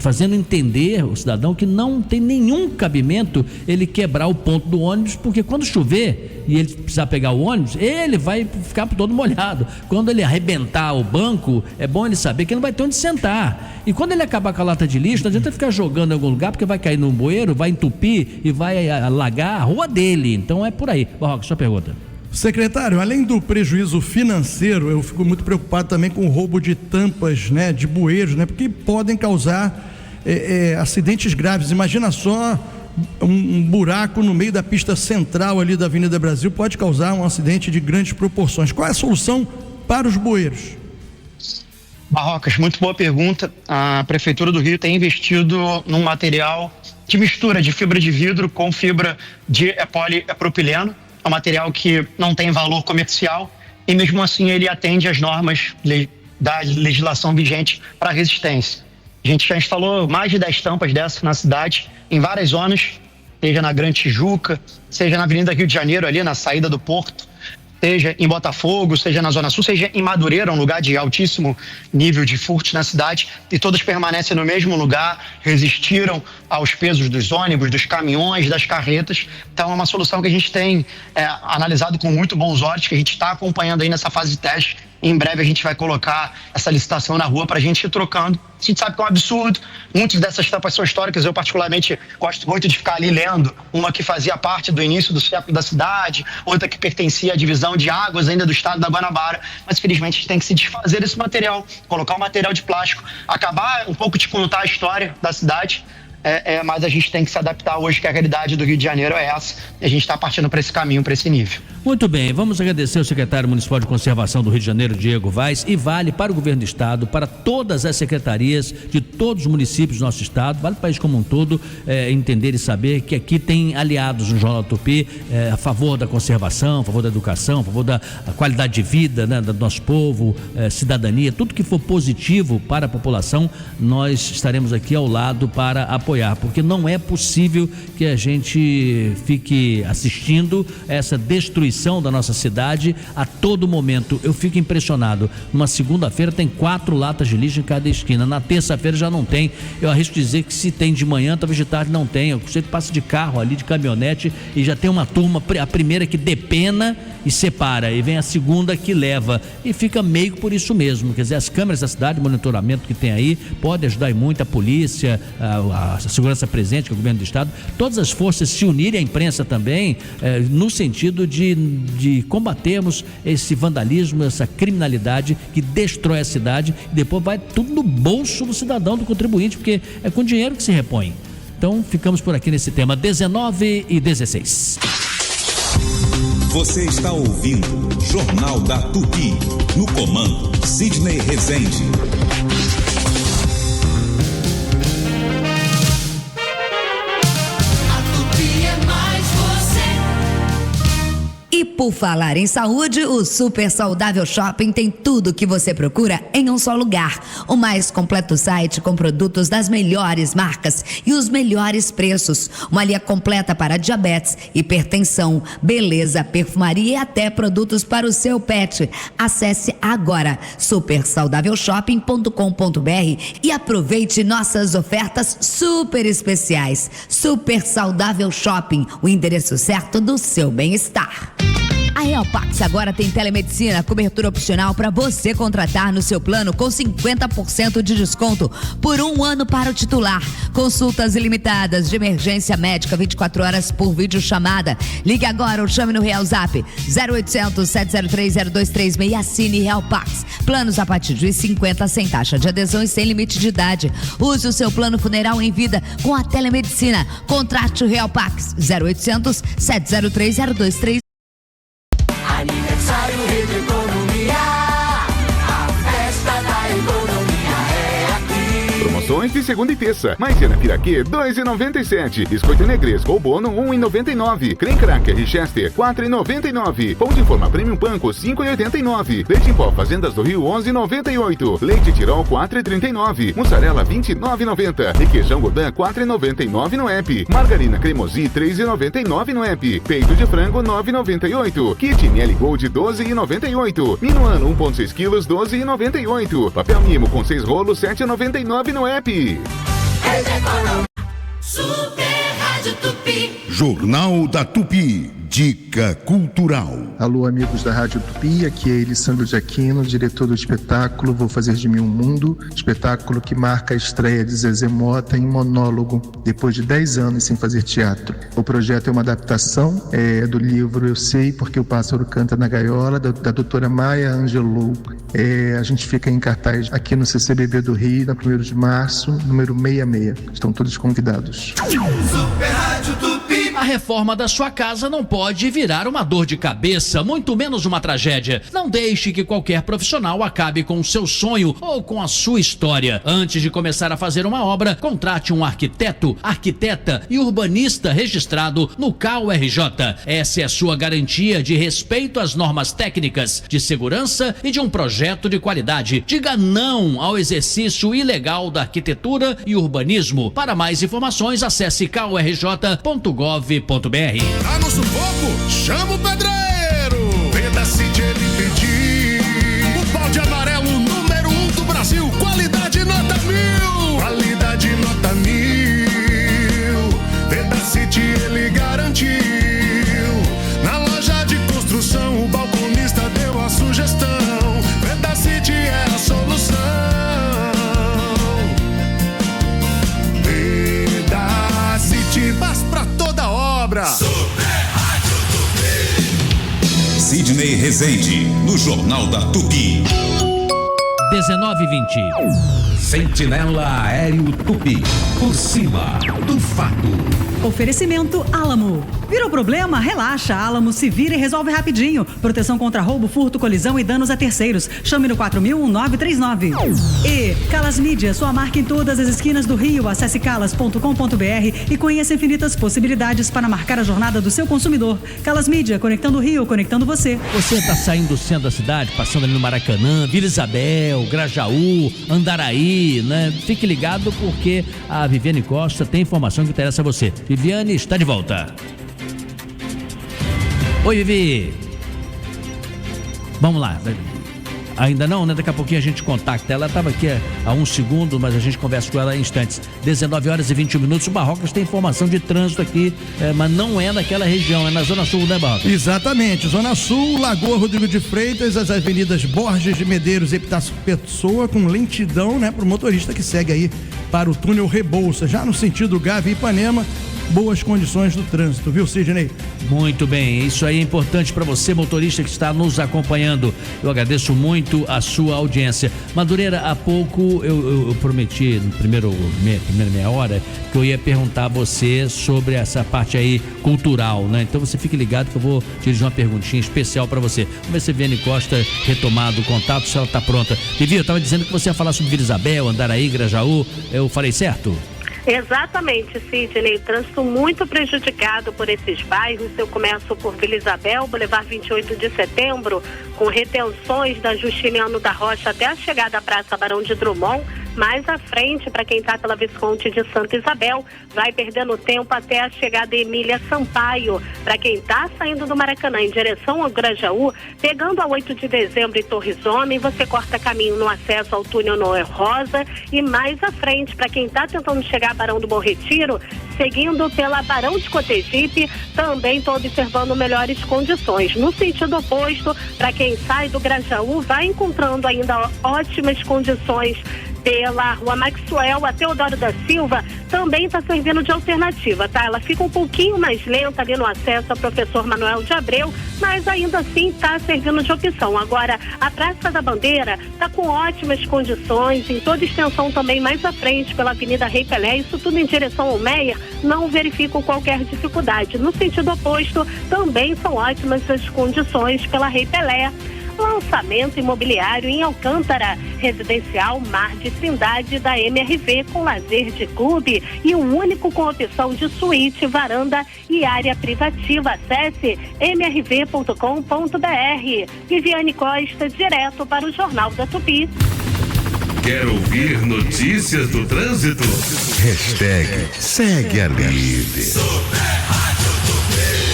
Speaker 1: fazendo entender o cidadão que não tem nenhum cabimento ele quebrar o ponto do ônibus, porque quando chover e ele precisar pegar o ônibus, ele vai ficar todo molhado. Quando ele arrebentar o banco, é bom ele saber que ele não vai ter onde sentar. E quando ele acabar com a lata de lixo, não adianta ficar jogando em algum lugar, porque vai cair no bueiro, vai entupir e vai alagar a rua dele. Então é por aí. Barroca, sua pergunta.
Speaker 6: Secretário, além do prejuízo financeiro, eu fico muito preocupado também com o roubo de tampas, né, de bueiros, né, porque podem causar acidentes graves. Imagina só um buraco no meio da pista central ali da Avenida Brasil, pode causar um acidente de grandes proporções. Qual é a solução para os bueiros?
Speaker 23: Barrocas, muito boa pergunta. A Prefeitura do Rio tem investido num material de mistura de fibra de vidro com fibra de polipropileno. É um material que não tem valor comercial e mesmo assim ele atende às normas da legislação vigente para resistência. A gente já instalou mais de 10 tampas dessas na cidade, em várias zonas, seja na Grande Tijuca, seja na Avenida Rio de Janeiro, ali na saída do Porto, seja em Botafogo, seja na Zona Sul, seja em Madureira, um lugar de altíssimo nível de furto na cidade, e todas permanecem no mesmo lugar, resistiram aos pesos dos ônibus, dos caminhões, das carretas. Então é uma solução que a gente tem analisado com muito bons olhos, que a gente está acompanhando aí nessa fase de teste. Em breve a gente vai colocar essa licitação na rua para a gente ir trocando. A gente sabe que é um absurdo, muitas dessas tampas são históricas, eu particularmente gosto muito de ficar ali lendo, uma que fazia parte do início do século da cidade, outra que pertencia à divisão de águas ainda do estado da Guanabara, mas felizmente a gente tem que se desfazer desse material, colocar um material de plástico, acabar um pouco de contar a história da cidade, mas a gente tem que se adaptar hoje, que a realidade do Rio de Janeiro é essa, e a gente está partindo para esse caminho, para esse nível.
Speaker 1: Muito bem, vamos agradecer ao secretário municipal de Conservação do Rio de Janeiro, Diego Vaz, e vale para o governo do estado, para todas as secretarias de todos os municípios do nosso estado, vale para o país como um todo, entender e saber que aqui tem aliados no Jornal Tupi a favor da conservação, a favor da educação, a favor da qualidade de vida, né, do nosso povo, cidadania, tudo que for positivo para a população, nós estaremos aqui ao lado para apoiar, porque não é possível que a gente fique assistindo essa destruição da nossa cidade a todo momento. Eu fico impressionado. Numa segunda-feira tem 4 latas de lixo em cada esquina. Na terça-feira já não tem. Eu arrisco dizer que se tem de manhã, talvez de tarde não tenha. Você passa de carro ali, de caminhonete, e já tem uma turma, a primeira que depena e separa, e vem a segunda que leva, e fica meio por isso mesmo. Quer dizer, as câmeras da cidade, monitoramento que tem aí, pode ajudar muito a polícia, a segurança presente, que é o governo do estado, todas as forças se unirem, a imprensa também, no sentido de de combatermos esse vandalismo, essa criminalidade que destrói a cidade e depois vai tudo no bolso do cidadão, do contribuinte, porque é com dinheiro que se repõe. Então ficamos por aqui nesse tema. 19 e 16.
Speaker 19: Você está ouvindo Jornal da Tupi. No comando, Sidney Rezende.
Speaker 11: E por falar em saúde, o Super Saudável Shopping tem tudo o que você procura em um só lugar. O mais completo site com produtos das melhores marcas e os melhores preços. Uma linha completa para diabetes, hipertensão, beleza, perfumaria e até produtos para o seu pet. Acesse agora supersaudávelshop.com.br e aproveite nossas ofertas super especiais. Super Saudável Shopping, o endereço certo do seu bem-estar. A Realpax agora tem telemedicina, cobertura opcional para você contratar no seu plano com 50% de desconto por 1 ano para o titular. Consultas ilimitadas de emergência médica 24 horas por videochamada. Ligue agora ou chame no Real Zap 0800 703 0236 e assine Realpax. Planos a partir de 50 sem taxa de adesão e sem limite de idade. Use o seu plano funeral em vida com a telemedicina. Contrate o Realpax 0800 703 0236.
Speaker 9: Aniversário Rede Economia, a festa da economia é aqui.
Speaker 13: Promoções de segunda e terça. Maisena Piraquê, 2,97. Biscoito Negresco ou Bono, 1,99. Creme Cracker Richester, 4,99. Pão de forma Premium Panko, 5,89. Leite em pó Fazendas do Rio, 11,98. Leite Tirol, 4,39. Mussarela, 29,90. Requeijão Godin, 4,99 no app. Margarina Cremosi, 3,99 no app. Peito de frango, 9,98. Kit Miele Gold, 12,98. Minuano, 1,6 quilos, 12,98. Papel Mimo com 6 rolos, 7,99 no app.
Speaker 9: Super Rádio Tupi.
Speaker 5: Jornal da Tupi. Dica Cultural.
Speaker 18: Alô, amigos da Rádio Tupi, aqui é Elisandro de Aquino, diretor do espetáculo Vou Fazer de Mim um Mundo, espetáculo que marca a estreia de Zezé Mota em monólogo, depois de 10 anos sem fazer teatro. O projeto é uma adaptação do livro Eu Sei Porque o Pássaro Canta na Gaiola, da doutora Maya Angelou. A gente fica em cartaz aqui no CCBB do Rio, na 1º de março, número 66. Estão todos convidados.
Speaker 9: Super Rádio Tupi.
Speaker 1: A reforma da sua casa não pode virar uma dor de cabeça, muito menos uma tragédia. Não deixe que qualquer profissional acabe com o seu sonho ou com a sua história. Antes de começar a fazer uma obra, contrate um arquiteto, arquiteta e urbanista registrado no CAU-RJ. Essa é a sua garantia de respeito às normas técnicas, de segurança e de um projeto de qualidade. Diga não ao exercício ilegal da arquitetura e urbanismo. Para mais informações, acesse caurj.gov.br.
Speaker 24: Tá no sufoco? Chama o pedreiro! Venda-se ele pedir. O balde amarelo número 1 do Brasil. Qualidade nota 1000. Qualidade nota 1000. Venda-se ele garantiu. Na loja de construção, o balconista deu a sugestão. Venda-se é a solução. Venda-se mas pra toda obra.
Speaker 9: Super Rádio Tupi.
Speaker 19: Sidney Rezende, no Jornal da Tupi.
Speaker 1: 19:20.
Speaker 2: Sentinela Aéreo Tupi. Por cima do fato.
Speaker 10: Oferecimento Alamo. Virou problema? Relaxa. Alamo se vira e resolve rapidinho. Proteção contra roubo, furto, colisão e danos a terceiros. Chame no 4000-1939. E Calas Mídia, sua marca em todas as esquinas do Rio. Acesse calas.com.br e conheça infinitas possibilidades para marcar a jornada do seu consumidor. Calas Mídia, conectando o Rio, conectando você.
Speaker 1: Você está saindo do centro da cidade, passando ali no Maracanã, Vila Isabel, Grajaú, Andaraí, né? Fique ligado porque a Viviane Costa tem informação que interessa a você. Viviane está de volta. Oi, Vivi. Vamos lá. Ainda não, né? Daqui a pouquinho a gente contacta ela. Estava aqui há um segundo, mas a gente conversa com ela em instantes. 19h21. O Barrocas tem informação de trânsito aqui, mas não é naquela região, é na Zona Sul, né, Barrocas?
Speaker 6: Exatamente. Zona Sul, Lagoa Rodrigo de Freitas, as avenidas Borges de Medeiros e Epitácio Pessoa, com lentidão, né, para o motorista que segue aí para o túnel Rebouça. Já no sentido Gávea e Ipanema, boas condições do trânsito, viu, Sidney?
Speaker 1: Muito bem, isso aí é importante para você, motorista que está nos acompanhando. Eu agradeço muito a sua audiência. Madureira, há pouco eu prometi, no primeira meia hora, que eu ia perguntar a você sobre essa parte aí cultural, né? Então você fique ligado que eu vou dirigir uma perguntinha especial para você. Vamos ver se a Viane Costa retomado o contato, se ela está pronta. Vivi, eu estava dizendo que você ia falar sobre Vila Isabel, Andaraí, Grajaú. Eu falei certo?
Speaker 3: Exatamente, Sidney. Trânsito muito prejudicado por esses bairros. Eu começo por Vila Isabel, Boulevard 28 de Setembro, com retenções da Justiniano da Rocha até a chegada à Praça Barão de Drummond. Mais à frente, para quem está pela Visconde de Santa Isabel, vai perdendo tempo até a chegada de Emília Sampaio. Para quem está saindo do Maracanã em direção ao Grajaú, pegando a 8 de dezembro e Torres Homem, você corta caminho no acesso ao túnel Noel Rosa. E mais à frente, para quem está tentando chegar a Barão do Bom Retiro, seguindo pela Barão de Cotegipe, também estou observando melhores condições. No sentido oposto, para quem sai do Grajaú, vai encontrando ainda ótimas condições pela Rua Maxwell, a Teodoro da Silva, também está servindo de alternativa, tá? Ela fica um pouquinho mais lenta ali no acesso ao Professor Manuel de Abreu, mas ainda assim está servindo de opção. Agora, a Praça da Bandeira está com ótimas condições, em toda extensão também mais à frente pela Avenida Rei Pelé, isso tudo em direção ao Meier, não verifico qualquer dificuldade. No sentido oposto, também são ótimas as condições pela Rei Pelé. Lançamento imobiliário em Alcântara, residencial Mar de Trindade da MRV com lazer de clube e o único com opção de suíte, varanda e área privativa. Acesse mrv.com.br. Viviane Costa, direto para o Jornal da Tupi.
Speaker 5: Quer ouvir notícias do trânsito? #segue a líder.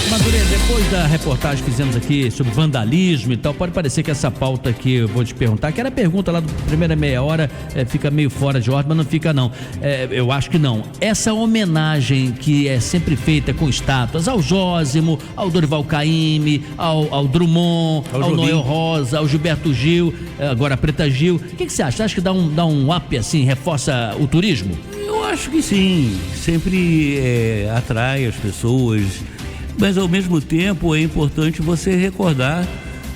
Speaker 1: Madureira, depois da reportagem que fizemos aqui sobre vandalismo e tal, pode parecer que essa pauta que eu vou te perguntar, que era a pergunta lá do primeira meia hora, fica meio fora de ordem, mas não fica não. Eu acho que não. Essa homenagem que é sempre feita com estátuas ao Zósimo, ao Dorival Caymmi, ao Drummond, ao Noel Rosa, ao Gilberto Gil, agora a Preta Gil. O que você acha? Você acha que dá um up assim, reforça o turismo?
Speaker 7: Eu acho que sim. Sempre atrai as pessoas. Mas ao mesmo tempo é importante você recordar,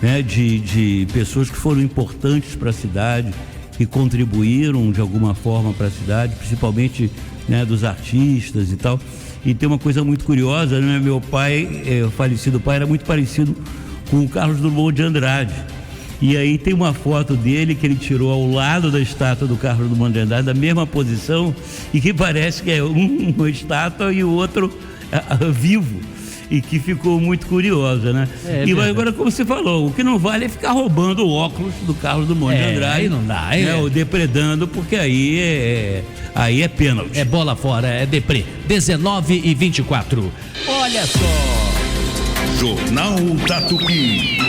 Speaker 7: né, de pessoas que foram importantes para a cidade, que contribuíram de alguma forma para a cidade, principalmente, né, dos artistas e tal. E tem uma coisa muito curiosa, né? Meu pai, o falecido pai, era muito parecido com o Carlos Drummond de Andrade. E aí tem uma foto dele que ele tirou ao lado da estátua do Carlos Drummond de Andrade, da mesma posição, e que parece que é uma estátua e o outro vivo. E que ficou muito curiosa, né? E agora, como você falou, o que não vale é ficar roubando o óculos do Carlos Drummond de Andrade.
Speaker 1: Aí não dá.
Speaker 7: Ou depredando, porque aí é pênalti.
Speaker 1: É bola fora, é deprê. 19h24. Olha só.
Speaker 5: Jornal da Tupi.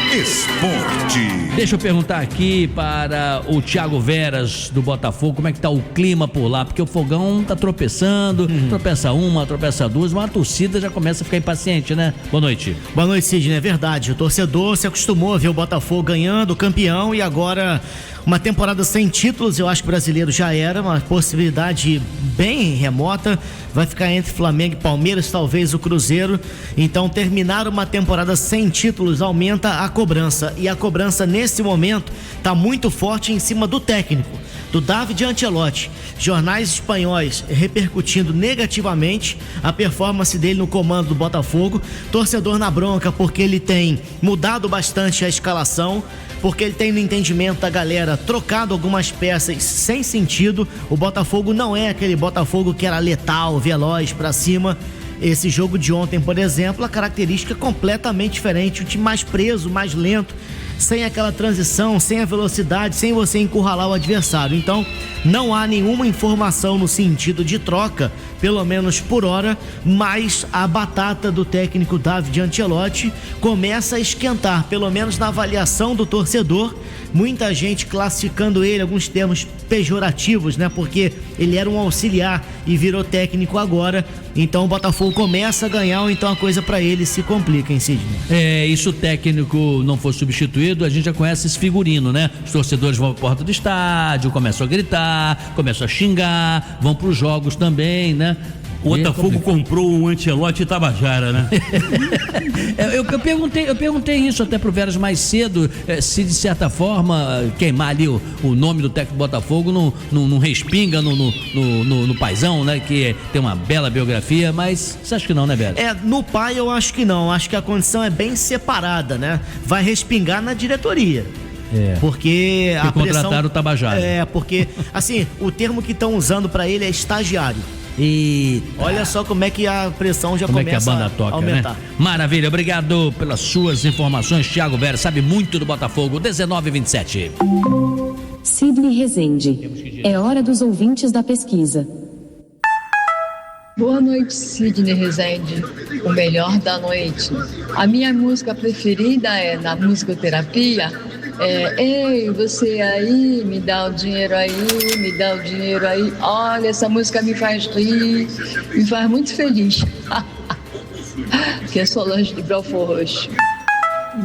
Speaker 5: Esporte.
Speaker 1: Deixa eu perguntar aqui para o Thiago Veras do Botafogo, como é que tá o clima por lá, porque o Fogão tá tropeçando, tropeça uma, tropeça duas, mas a torcida já começa a ficar impaciente, né? Boa noite.
Speaker 8: Boa noite, Sidney, é verdade, o torcedor se acostumou a ver o Botafogo ganhando, campeão, e agora uma temporada sem títulos, eu acho que o brasileiro já era, uma possibilidade bem remota, vai ficar entre Flamengo e Palmeiras, talvez o Cruzeiro. Então terminar uma temporada sem títulos aumenta a cobrança, e a cobrança nesse momento está muito forte em cima do técnico, do David Ancelotti. Jornais espanhóis repercutindo negativamente a performance dele no comando do Botafogo, torcedor na bronca porque ele tem mudado bastante a escalação, porque ele tem no entendimento da galera trocado algumas peças sem sentido. O Botafogo não é aquele Botafogo que era letal, veloz pra cima. Esse jogo de ontem, por exemplo, a característica é completamente diferente, um time mais preso, mais lento, sem aquela transição, sem a velocidade, sem você encurralar o adversário. Então, não há nenhuma informação no sentido de troca, pelo menos por hora, mas a batata do técnico David Ancelotti começa a esquentar, pelo menos na avaliação do torcedor. Muita gente classificando ele, alguns termos pejorativos, né? Porque ele era um auxiliar e virou técnico agora. Então o Botafogo começa a ganhar, ou então a coisa pra ele se complica, hein, Sidney?
Speaker 1: Isso, o técnico não for substituído, a gente já conhece esse figurino, né? Os torcedores vão pra porta do estádio, começam a gritar, começam a xingar, vão pros jogos também, né?
Speaker 7: O Botafogo comprou um Ancelotti Tabajara, né?
Speaker 1: Eu perguntei isso até pro Veras mais cedo, se de certa forma queimar ali o nome do técnico do Botafogo não respinga no Paizão, né? Que tem uma bela biografia, mas você acha que não, né, Veras?
Speaker 8: No Pai eu acho que não, acho que a condição é bem separada, né? Vai respingar na diretoria. Porque a pressão...
Speaker 1: contrataram o Tabajara.
Speaker 8: Porque, assim, o termo que estão usando pra ele é estagiário.
Speaker 1: E
Speaker 8: olha só como é que a pressão já
Speaker 1: como
Speaker 8: começa
Speaker 1: é que a banda toca,
Speaker 8: a aumentar.
Speaker 1: Né? Maravilha, obrigado pelas suas informações, Thiago Vera, sabe muito do Botafogo, 19h27.
Speaker 4: Sidney Rezende, é hora dos ouvintes da pesquisa.
Speaker 14: Boa noite, Sidney Rezende, o melhor da noite. A minha música preferida é, na musicoterapia, ei, você aí, me dá o dinheiro aí, me dá o dinheiro aí. Olha, essa música me faz rir, me faz muito feliz. Que é Solange de Belfort Roxo.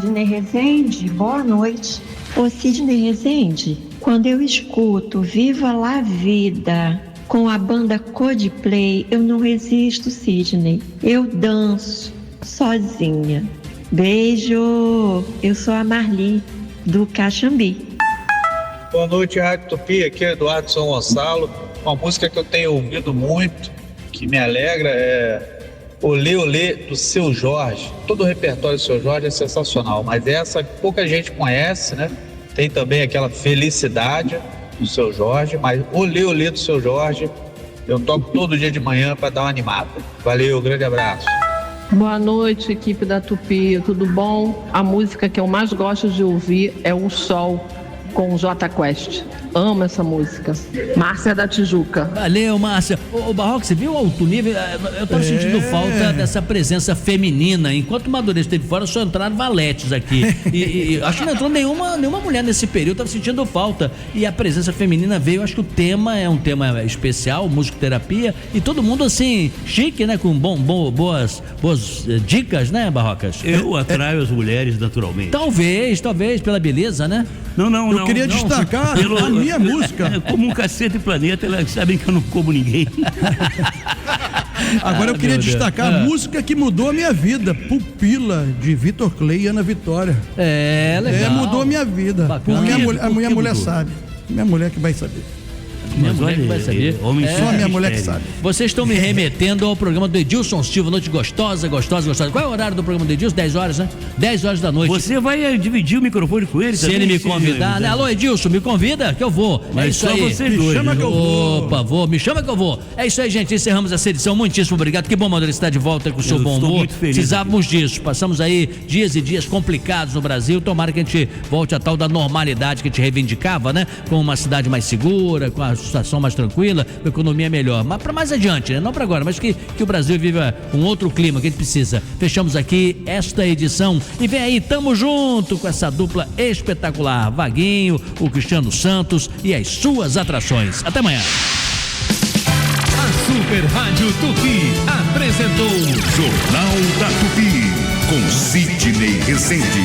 Speaker 15: Sidney Rezende, boa noite. Ô Sidney Rezende, quando eu escuto Viva la Vida com a banda Coldplay, eu não resisto, Sidney. Eu danço sozinha. Beijo, eu sou a Marli, do Caxambi.
Speaker 20: Boa noite, Rádio Tupi, aqui é Eduardo São Gonçalo. Uma música que eu tenho ouvido muito, que me alegra, é Olê Olê, do Seu Jorge. Todo o repertório do Seu Jorge é sensacional, mas essa pouca gente conhece, né? Tem também aquela Felicidade do Seu Jorge, mas Olê Olê do Seu Jorge eu toco todo dia de manhã para dar uma animada. Valeu, grande abraço.
Speaker 25: Boa noite, equipe da Tupi, tudo bom? A música que eu mais gosto de ouvir é O Sol, com o Jota Quest. Amo essa música. Márcia da Tijuca.
Speaker 1: Valeu, Márcia. Ô Barroco, você viu o alto nível? Eu tava sentindo falta dessa presença feminina. Enquanto o Madureira esteve fora, só entraram valetes aqui. E acho que não entrou nenhuma mulher nesse período. Tava sentindo falta. E a presença feminina veio. Acho que o tema é um tema especial, musicoterapia. E todo mundo assim, chique, né? Com boas dicas, né, Barrocas?
Speaker 7: Eu atraio as mulheres naturalmente.
Speaker 1: Talvez, pela beleza, né?
Speaker 7: Não.
Speaker 6: Eu queria destacar a minha música.
Speaker 7: Como um cacete planeta, elas sabem que eu não como ninguém.
Speaker 6: Agora eu queria destacar a música que mudou a minha vida, Pupila, de Vitor Clay e Ana Vitória.
Speaker 1: Legal.
Speaker 6: Mudou a minha vida.
Speaker 1: Bacana.
Speaker 6: A minha mulher sabe. Minha mulher que vai saber.
Speaker 1: Minha mulher que vai saber.
Speaker 6: Só a minha mulher que sabe.
Speaker 1: Vocês estão me remetendo ao programa do Edilson Silva, noite gostosa. Qual é o horário do programa do Edilson? 10 horas, né? 10 horas da noite.
Speaker 7: Você vai dividir o microfone com ele?
Speaker 1: Se ele me convidar, né? Alô, Edilson, me convida que eu vou.
Speaker 7: Mas
Speaker 1: é isso
Speaker 7: só
Speaker 1: aí.
Speaker 7: vocês dois.
Speaker 6: Me chama que eu vou.
Speaker 1: Opa, me chama que eu vou. É isso aí, gente. Encerramos essa edição. Muitíssimo obrigado. Que bom, Madureira, estar de volta com o seu bom humor.
Speaker 7: Muito feliz.
Speaker 1: Precisávamos disso. Passamos aí dias e dias complicados no Brasil. Tomara que a gente volte a tal da normalidade que a gente reivindicava, né? Com uma cidade mais segura, com a situação mais tranquila, com a economia melhor. Mas para mais adiante, né? Não para agora, mas que o Brasil viva um outro clima que a gente precisa. Fechamos aqui esta edição e vem aí, tamo junto com essa dupla espetacular, Vaguinho, o Cristiano Santos e as suas atrações. Até amanhã.
Speaker 2: A Super Rádio Tupi apresentou Jornal da Tupi com Sidney Rezende.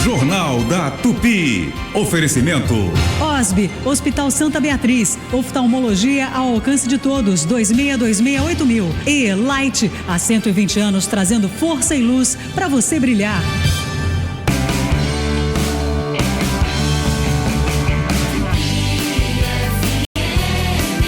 Speaker 2: Jornal da Tupi. Oferecimento
Speaker 10: OSB, Hospital Santa Beatriz, oftalmologia ao alcance de todos, 26268000. E Light, há 120 anos trazendo força e luz para você brilhar.